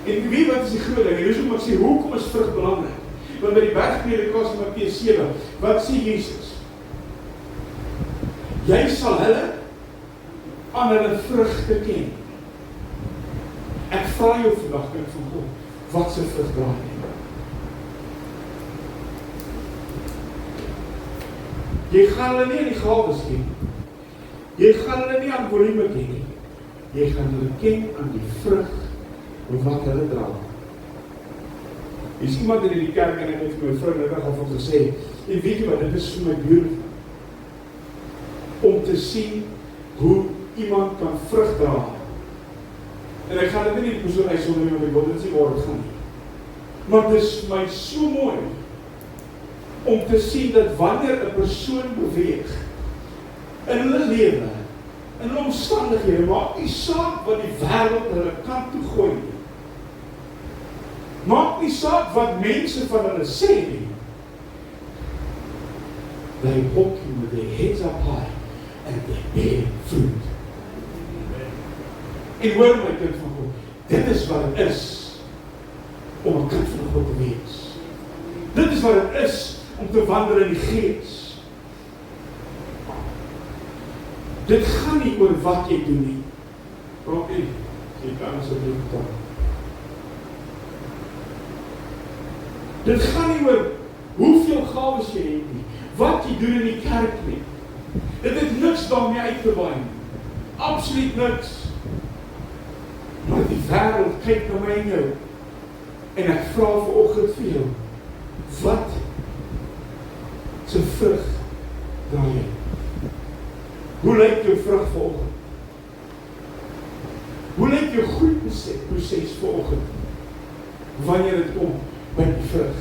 En weet wat is die groot ding? En dis hoekom ek sê, hoekom is vrug belangrik? Want by die bergpredikasie in Matteus 7, wat sê Jesus? Jy sal hulle aan hulle vrugte ken. Ek vra jou vandag, kind van God, wat se vrug dra jy? Jy gaan hulle nie in die gawes ken. Jy gaan hulle nie aan volume ken nie. Jy gaan hulle ken aan die vrug wat hulle dra. Is iemand in die kerk en ek het vir my vrou net al van gesê, en weet jy wat, dit is vir my beautiful. Om te sien hoe iemand kan vrug dra. En ek gaan dit nie die persoon uitsonder nie, want ek wil dit nie waar het gaan nie. Maar dit is my so mooi om te sien dat wanneer 'n persoon beweeg in hulle lewe, in hulle omstandighede, maak nie saak wat die wêreld hulle kant toe gooi nie. Maak nie saak wat mense van hulle sê nie. They walking with their heads up high and they bear fruit. En hoor my kind van God, dit is wat het is om 'n kind van God te wees. Dit is wat het is om te wandel in die Gees. Dit gaan nie oor wat jy doen nie. Praat nie, jy kan asseblief vertel. Dit gaan nie oor hoeveel gawes jy het nie, wat jy doen in die kerk nie. Dit het niks daarmee uit te waai nie. Absoluut niks. Maar die wêreld kyk na my en jou. En ek vra vanoggend vir jou, wat se vrug dra jy? Hoe lyk jou vrug vanoggend? Hoe lyk jou groei proses volgend, wanneer dit kom by die vrug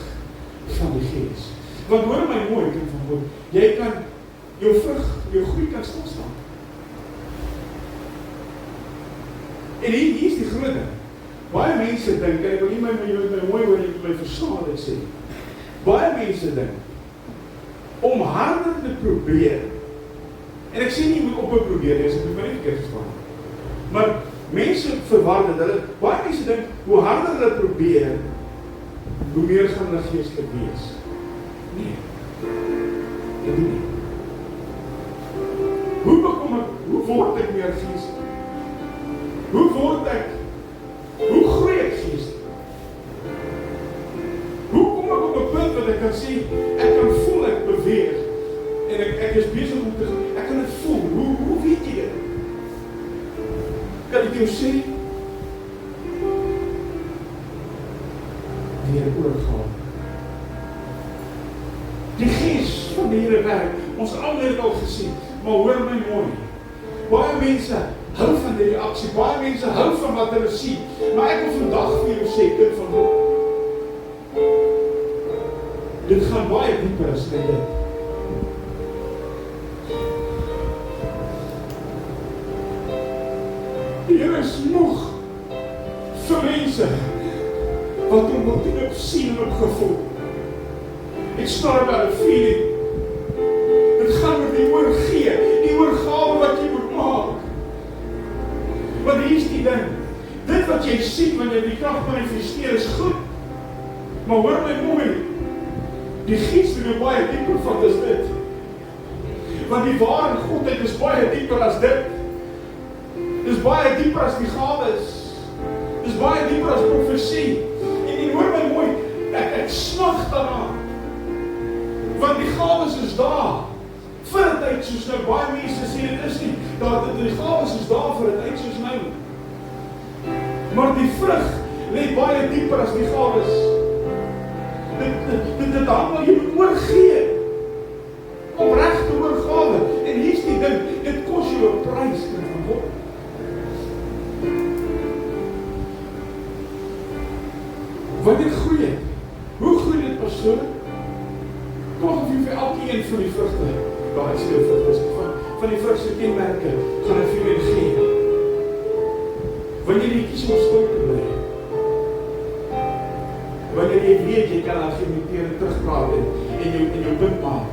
van die Gees. Want hoor my mooi, kind van God, jy kan jou vrug, jou groei kan stilstaan. En hier is die groot ding. Baie mense dink, en ek wil nie my mooi hoor, jy my verstaan wat ek sê. Baie mense dink, om harder te probeer, en ek sê nie, jy moet ophou probeer, as ek moet my nie verkeerd verstaan. Maar mense verwar dit, baie mense dink, hoe harder hulle probeer, hoe meer gaan hulle geestelik wees. Nee, dit doen nie. Hoe word ek meer geestelik? Hoe groei ek geestelik? Hoe kom ek op 'n punt wat ek kan sê, ek kan voel ek beweeg, en ek is besig om te groei, ek kan dit voel, hoe weet jy dit? Kan ek jou sê, die Here oorgaan. Die Gees van die Here werk, ons almal het al gesien, maar hoor my mooi, baie mense hou van die reaksie, baie mense hou van wat hulle sien, maar ek wil vandag vir jou sê, kind van God, dit gaan baie dieper as dit. Die Here is nog vir mense wat hom wil sien en opgevoel. It's not about a feeling. Dit gaan met die oorgee, die oorgawe wat jy moet maak. Want hier is die ding, dit wat jy sien wanneer die krag manifesteer is goed, maar hoor my mooi, die Gees wil baie dieper vat as dit. Want die ware Godheid is baie dieper as dit. Dis baie dieper as die gawes. Dis baie dieper as profesie. En hoor my mooi, ek smag daaraan. Want die gawes is daar. Vir 'n tyd soos nou, baie mense sê dit is nie, dat die gawes is daar vir 'n tyd soos nou. Maar die vrug lê baie dieper as die gawes. Dit hang, jy moet oorgee. Opregte oorgawe. En hier is die ding, dit kos jou 'n prys, kind van God. Wanneer groei het? Hoe groei dit persoonlik? Kom ek vir elkeen van die vrugte, daai vrugte, van die vrugte kenmerke, gaan ek vir julle gee. Wanneer jy kies om stil te bly, wanneer jy weet jy kan argumenteer en terugpraat en jou punt maak,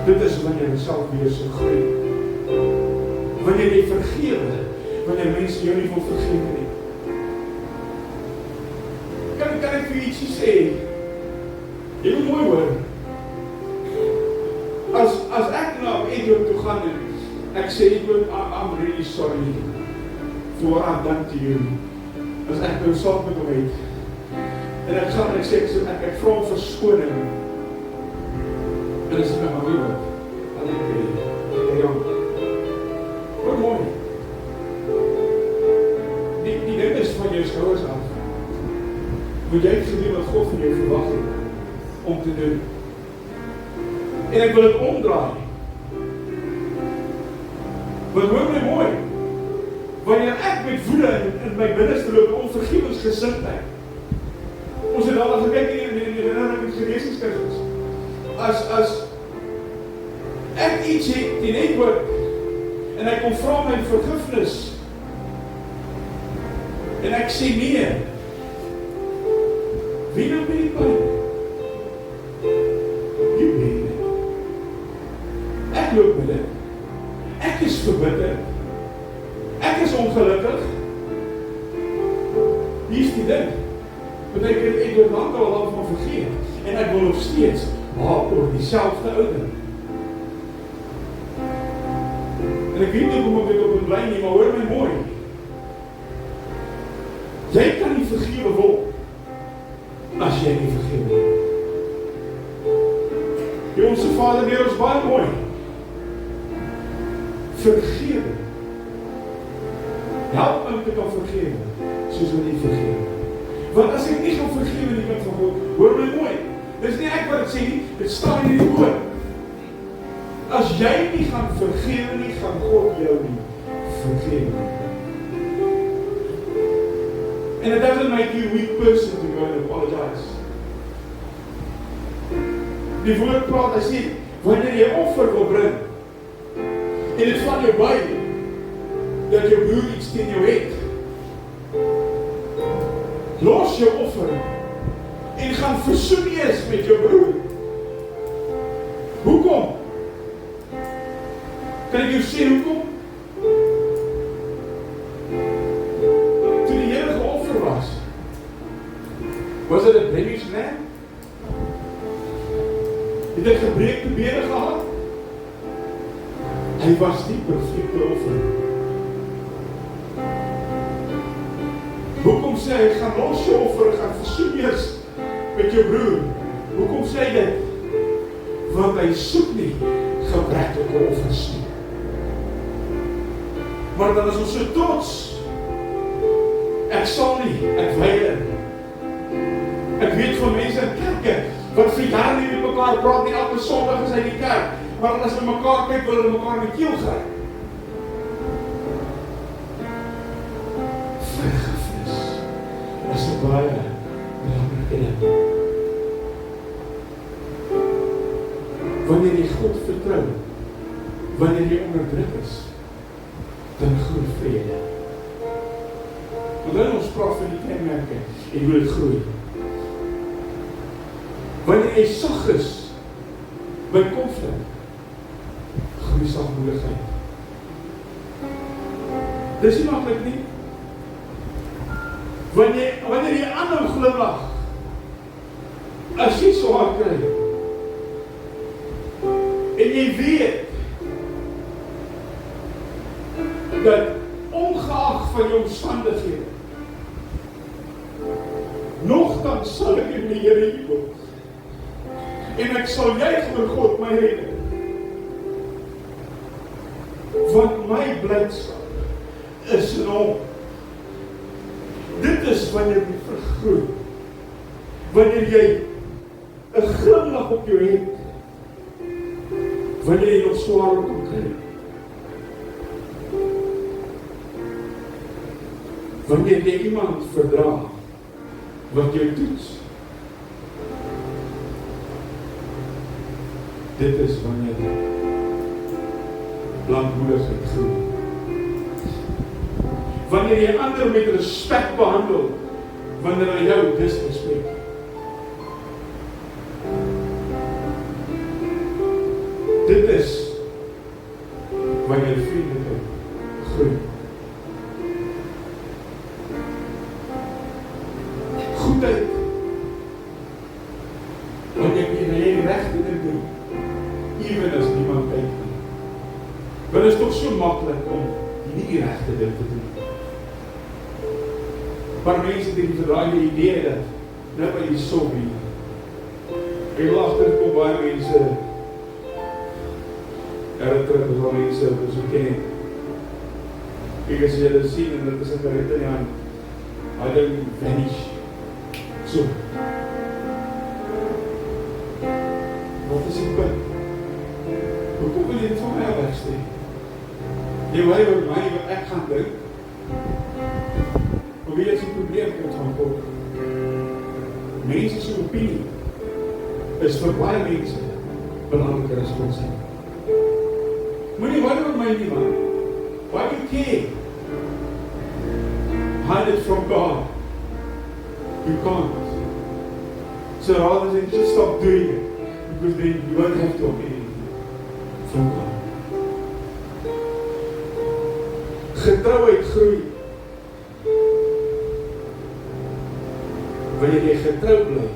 dit is wanneer jy self weer so groei. Wanneer jy vergewe, wanneer mense jou nie wil vergewe nie. Kan ek vir ietsie sê? Jy moet mooi hoor. As ek na Edward toe gaan en ek sê, Edward, I'm really sorry for what I've done to you. As ek nou saak met hom het. En ek gaan en ek sê, ek vra om verskoning. En ek sê my, maar Edward, wat mooi. Die ding is van jou skouers af. Want jy het gedoen wat God van jou verwag het om te doen. En ek wil dit omdraai. Want hoor my mooi, wanneer ek met woede in my binneste loop, onvergewensgesindheid, ons het al gekyk in die geneesingskursus, as ek iets het teen Edward, en ek kom vra my vergifnis, en ek sê nee, wie nou met die pijn? Jy weet nie. Ek loop met dit. Ek is verbitter. Ek is ongelukkig. Hier is die ding. Want ek wil lang al van vergeet. En ek wil nog steeds oor diezelfde oude. En ek weet nie hoe ek dit op het blij nie, maar hoor my mooi. Jy kan nie vergewe word as jy nie vergewe nie. Die Onse Vader leer ons baie mooi. Vergewe. Help my om te kan vergewe, soos wat jy vergewe. Want as ek nie gaan vergewe nie, kind van God, hoor my mooi. Dis nie ek wat het sê nie, dit staan in die woord. As jy nie gaan vergewe nie, gaan God jou nie vergewe nie. And it doesn't make you a weak person to go and apologize. Die woord praat, hy sê, wanneer jy offer wil bring, en dit van jou by, dat jou broer iets teen jou het, los jou offer, en gaan versoen eers met jou broer. Hoekom? Kan ek jou sê hoekom? Toe die Here geoffer was dit 'n blemish man? Het hy gebreekte bene gehad? Hy was die perfekte offer. Hoekom sê hy, gaan los jou offer, gaan versoen eers met jou broer? Hoekom sê hy dit? Want hy soek nie gebreklike offers nie. Maar dan is ons so trots. Ek sal nie, ek weier. Ek weet van mense in kerke, wat vir jare nie met mekaar praat nie, elke Sondag is hy in die kerk, maar as hulle mekaar kyk, wil hulle mekaar in die keel gryp. Vergifnis is 'n baie belangrike ding. Wanneer jy God vertrou, wanneer jy onder druk is, dan groei vrede. Want ons praat van die kenmerke en hoe dit groei. Wanneer jy sag is by konflik, groei sagmoedigheid. Dis nie maklik nie. Wanneer jy aanhou glimlag, as jy swaar kry, en jy weet dat ongeag van jou omstandighede, nogtans sal ek in die Here juig. En ek sal juig oor God my redder. Want my blydskap is in hom. Dit is wanneer jy vergroei. Wanneer jy 'n glimlag op jou het. Wanneer jy nog swaar kom kry. Wanneer jy iemand verdra wat jou toets. Dit is wanneer lankmoedigheid groei. Wanneer jy ander met respek behandel, wanneer hulle jou disrespek. Dit is wanneer vriendelikheid groei. Goedheid. Wanneer jy die regte ding doen, ewen as niemand kyk nie. Want dit is toch so maklik om nie die regte ding te doen. Maar mense die verdraaide idee dat, nou by die sobie, en agterkom baie mense, terug is al mense, wat so ken. Ek as jy dit sien, en dit is 'n karette in die hand, hy ding vanish. So. Wat is die punt? Hoekom wil jy dit van my wegsteek? Jy worry oor my, wat ek gaan dink. Maar wie is die probleem met gaan kom? Mense se opinie is vir baie mense belangriker as ons sê. Moenie worry oor my nie, man. Why do you care? Hide it from God. You can't. So rather than just stop doing it, because then you won't have to obey anything from God. Getrouheid groei. Wanneer jy getrou bly,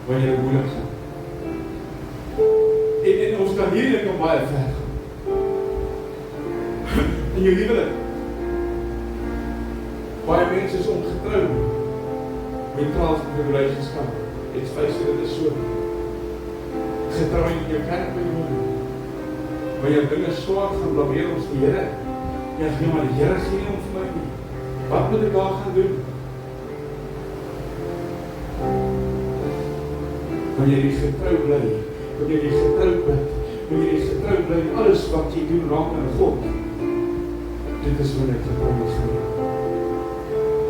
wanneer jy moeilik gaan. En ons kan hierdie kan baie ver gaan. In jou huwelik. Baie mense is ongetrou met relationskap. It's face it, dit is so. Getrou in jou kerk by jou moeder. Wanneer dinge swaar gaan, blameer ons die Here. Ja, nee, maar die Here gee nie om vir my nie. Wat moet ek daar gaan doen? Wanneer jy getrou bly, wanneer jy getrou bid, wanneer jy getrou bly, alles wat jy doen raak aan God, dit is wanneer ek getrou is.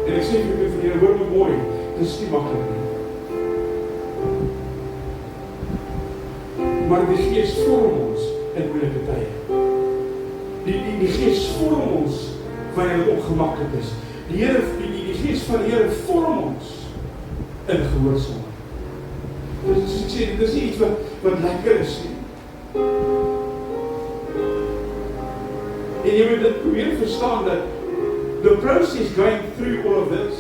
En ek sê vir die Here, hoor my mooi, dis nie maklik nie. Maar die Gees vorm ons in moeilike tye. Die Gees vorm ons wanneer dit ongemaklik is. Die Gees van die Here vorm ons in gehoorsaamheid. Dus ek sê, dit is nie iets wat lekker is nie. En jy moet dit probeer verstaan dat the process going through all of this.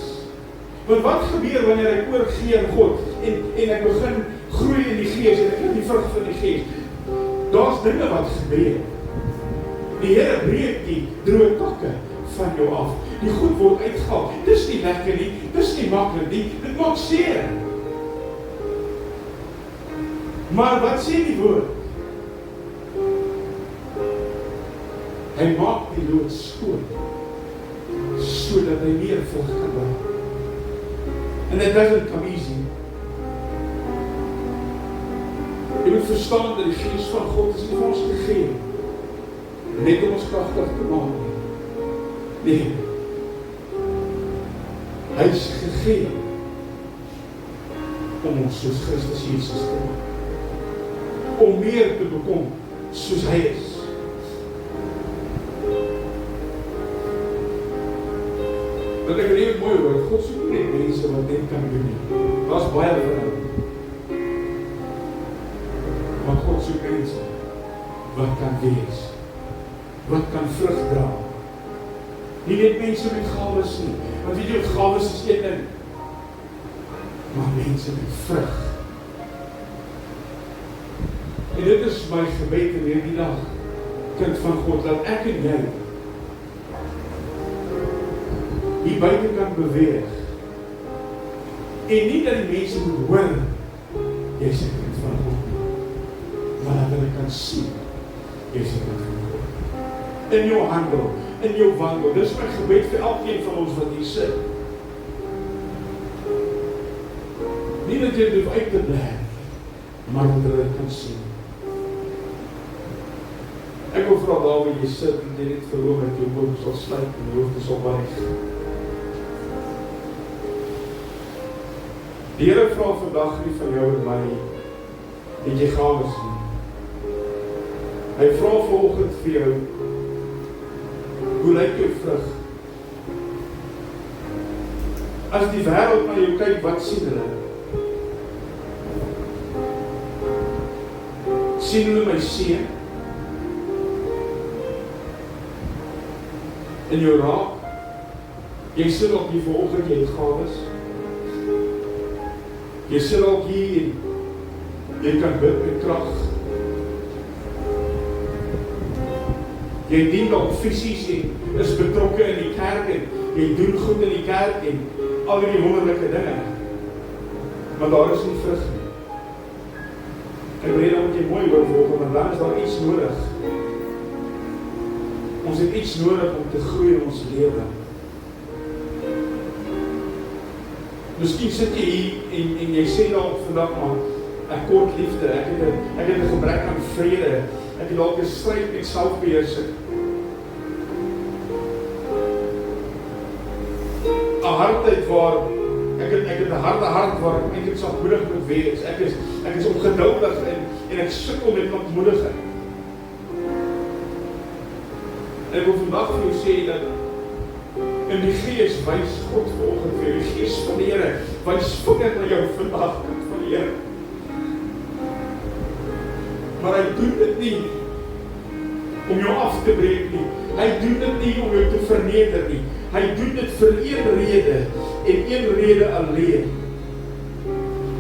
Want wat gebeur wanneer ek oorgee aan God en ek begin groei in die Gees en ek kry die vrug van die Gees? Daar's dinge wat gebeur. Die Here breek die droë takke van jou af. Die goed word uitgehaal. Dis nie lekker nie, dis nie maklik nie, dit maak seer. Maar wat sê die woord? Hy maak die lood skoon, sodat hy meer vrug kan bring. And it doesn't come easy. Jy moet verstaan dat die Gees van God is nie vir ons gegee, net om ons kragtig te maak nie. Nee. Hy is gegee om ons soos Christus Jesus te maak. Om meer te bekom soos hy is. Wat ek net mooi hoor, God soek nie mense wat dit kan doen nie. Daar's baie van hulle. Maar God soek mense wat kan wees, wat kan vrug dra. Nie net mense met gawes nie, want weet jy wat gawes is een ding, maar mense met vrug. En dit is my gebed in hierdie dag, kind van God, dat ek en jy hier buite kan beweeg. En nie dat die mense moet hoor, jy is 'n kind van God, maar dat hulle kan sien, jy is 'n kind van God. In jou handel, in jou wandel. Dis my gebed vir elkeen van ons wat hier sit. Nie dat jy dit uit te bly, maar dat hulle kan sien. Ek wil vra daar waar jy sit en jy net verloor met jou oë sal sluit en jou hoofde sal buig. Die Here vra vandag nie van jou en my, het jy gawes nie. Hy vra vanoggend vir jou, hoe lyk jou vrug? As die wêreld na jou kyk, wat sien hulle? Sien hulle my seën? In jou raak? Jy sit op hier vanoggend, jy het gawes. Jy sit ook hier en jy kan bid met krag. Jy dien ook fisies en is betrokke in die kerk en jy doen goed in die kerk en al die wonderlike dinge. Maar daar is nie vrug nie. Ek wil hê dan moet jy mooi hoor volgens, want dan is daar iets nodig. Ons het iets nodig om te groei in ons lewe. Miskien sit jy hier en jy sê dalk vandag maar, ek kort liefde, ek het 'n gebrek aan vrede, ek het dalk 'n stryd met selfbeheersing. 'n Hardheid waar ek het 'n harde hart waar ek eintlik sagmoedig moet wees. Ek is ongeduldig en ek sukkel met lankmoedigheid. Ek wil vandag vir jou sê dat in die Gees wys God vanoggend vir jou, die Gees van die Here wys vinger na jou vandag, kind van die Here. Maar hy doen dit nie om jou af te breek nie. Hy doen dit nie om jou te verneder nie. Hy doen dit vir een rede en een rede alleen.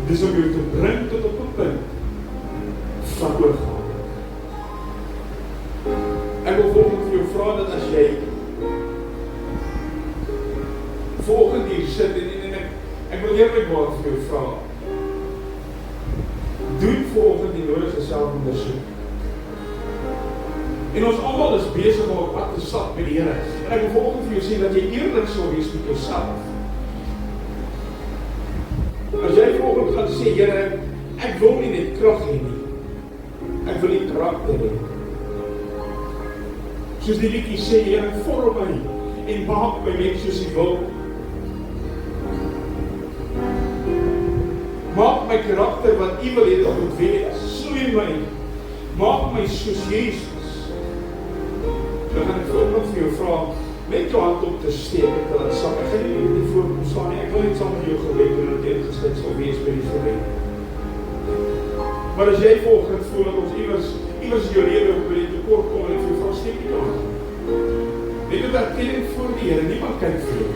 Dis om jou te bring tot op 'n punt van oorgawe. Ek wil vanoggend vir jou vra dat as jy volgende hier sit en ek wil eerlikwaar vir jou vra, doen volgende die nodige selfondersoek. En ons almal is besig om op pad te stap met die Here. En ek wil vanoggend vir jou sê dat jy eerlik sal wees met jouself. As jy vanoggend gaan sê, Here, ek wil nie net krag hê nie, ek wil nie karakter hê. Soos die liedjie sê, Here, vorm my en maak my net soos U wil. Maak my karakter wat U wil hê dit moet wees. Snoei my. Maak my soos Jesus. Dan gaan ek vir jou vra, met jou hand op te steek en te laat sak. Ek gaan nie voorkom staan nie. Ek wil net saam met jou gebed doen en dit gesluit sal wees by die gebed. Maar as jy volgens voel dat ons iewers in jou lewe op die tekort kom en ek vir jou vra, steek die hand. Net dat erkenning voor die Here, niemand kyk vir jou.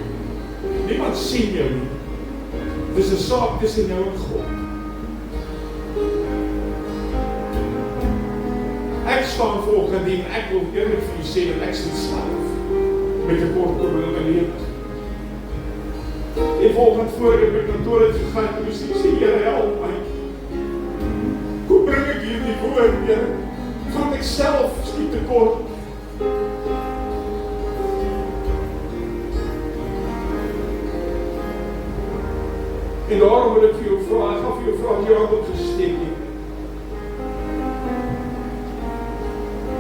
Niemand sien jou nie. Dis 'n saak tussen jou en God. Ek staan volgende en ek wil eerlik vir u sê dat ek sit slaaf met 'n tekortkoming in my lewe. En volgende voor ek by kantoor het gegaan en sê, Here, help my. Hoe bring ek hierdie woord, Here? Want ek self skiet tekort. En daarom wil ek vir jou vra, ek gaan vir jou vra, jy hand opgesteek het.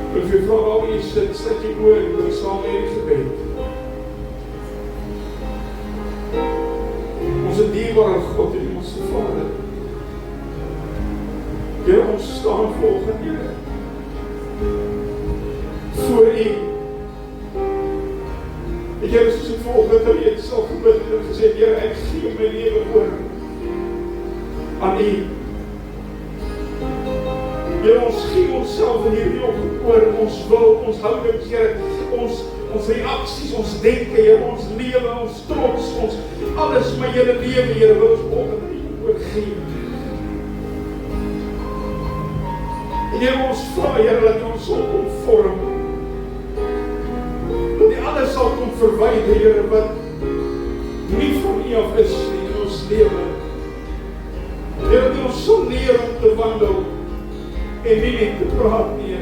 Ek wil vir jou vra, waar jy sit jy oor, en wil saam met die gebed. Ons dierbare God en ons Vader. Here, ons staan volgende, Here. Voor U. En Here, soos ek volgende reeds sal gebid en gesê, Here, ek gee my lewe oor aan U. Here, ons gee onsself in hierdie oggend oor, ons wil, ons houding, Here, ons reaksies, ons denke, Here, ons lewe, ons trots, ons alles, my hele lewe, Here, wil ons oggend aan U oorgee. En Here, ons vra, Here, dat U ons sal kom vorm. Dat U alles sal kom verwyder, Here, wat nie van U af is in ons lewe. Here, dat U ons sal leer om te wandel en nie net te praat nie.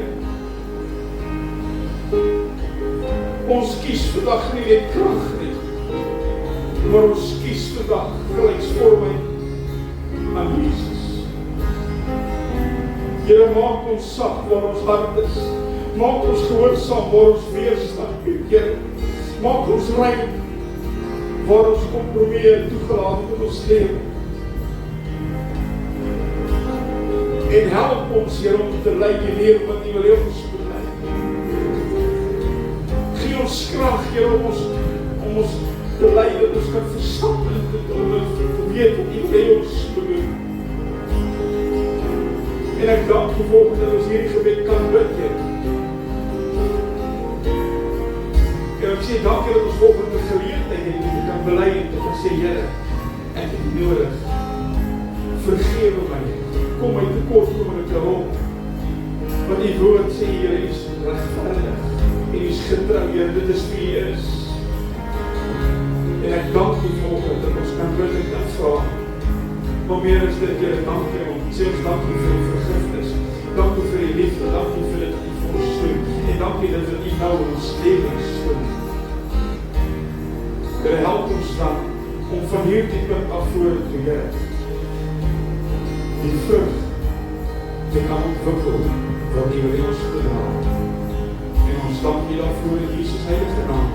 Ons kies vandag nie net krag nie, maar ons kies vandag gelyksvorming aan Jesus. Here, maak ons sag waar ons hart is. Maak ons gehoorsaam waar ons weerstand het, Here. Maak ons rein waar ons kompromieë toegelaat het in ons lewe. En help ons, Here, om te lei die lewe wat U wil hê ons moet lei. Gee ons krag, Here, om ons te lei dat ons kan verstaan en om te weet wat U wil hê ons moet doen. En ek dank U volgende dat ons hierdie gebed kan bid, Here. En ek sê dankie dat ons volgende geleentheid het en kan bely en te sê, Here, ek het nodig. Vergewe my. Kom my tekortkoming te hulp. Want U woord sê, Here, U is regverdig en U is getrou, Here, dit is wie U is. En ek dank U volgende dat ons kan bid en kan vra. Maar meer is dit, Here, dankie om. Sê ons dankie vir die vergifnis. Dankie vir die liefde. Dankie vir dit wat U vir ons doen. En dankie dat U nou ons lewens doen. Here, help ons dan om van hierdie punt af vorentoe, Here, die vrug te kan ontwikkel wat U wil hê ons gedaan. En ons dank U daarvoor in Jesus heilige naam.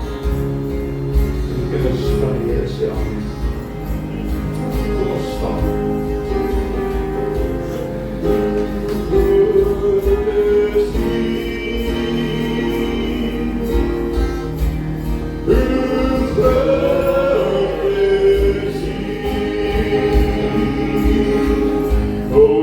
En die kinders van die Here sê amen. Kom ons staan. Oh,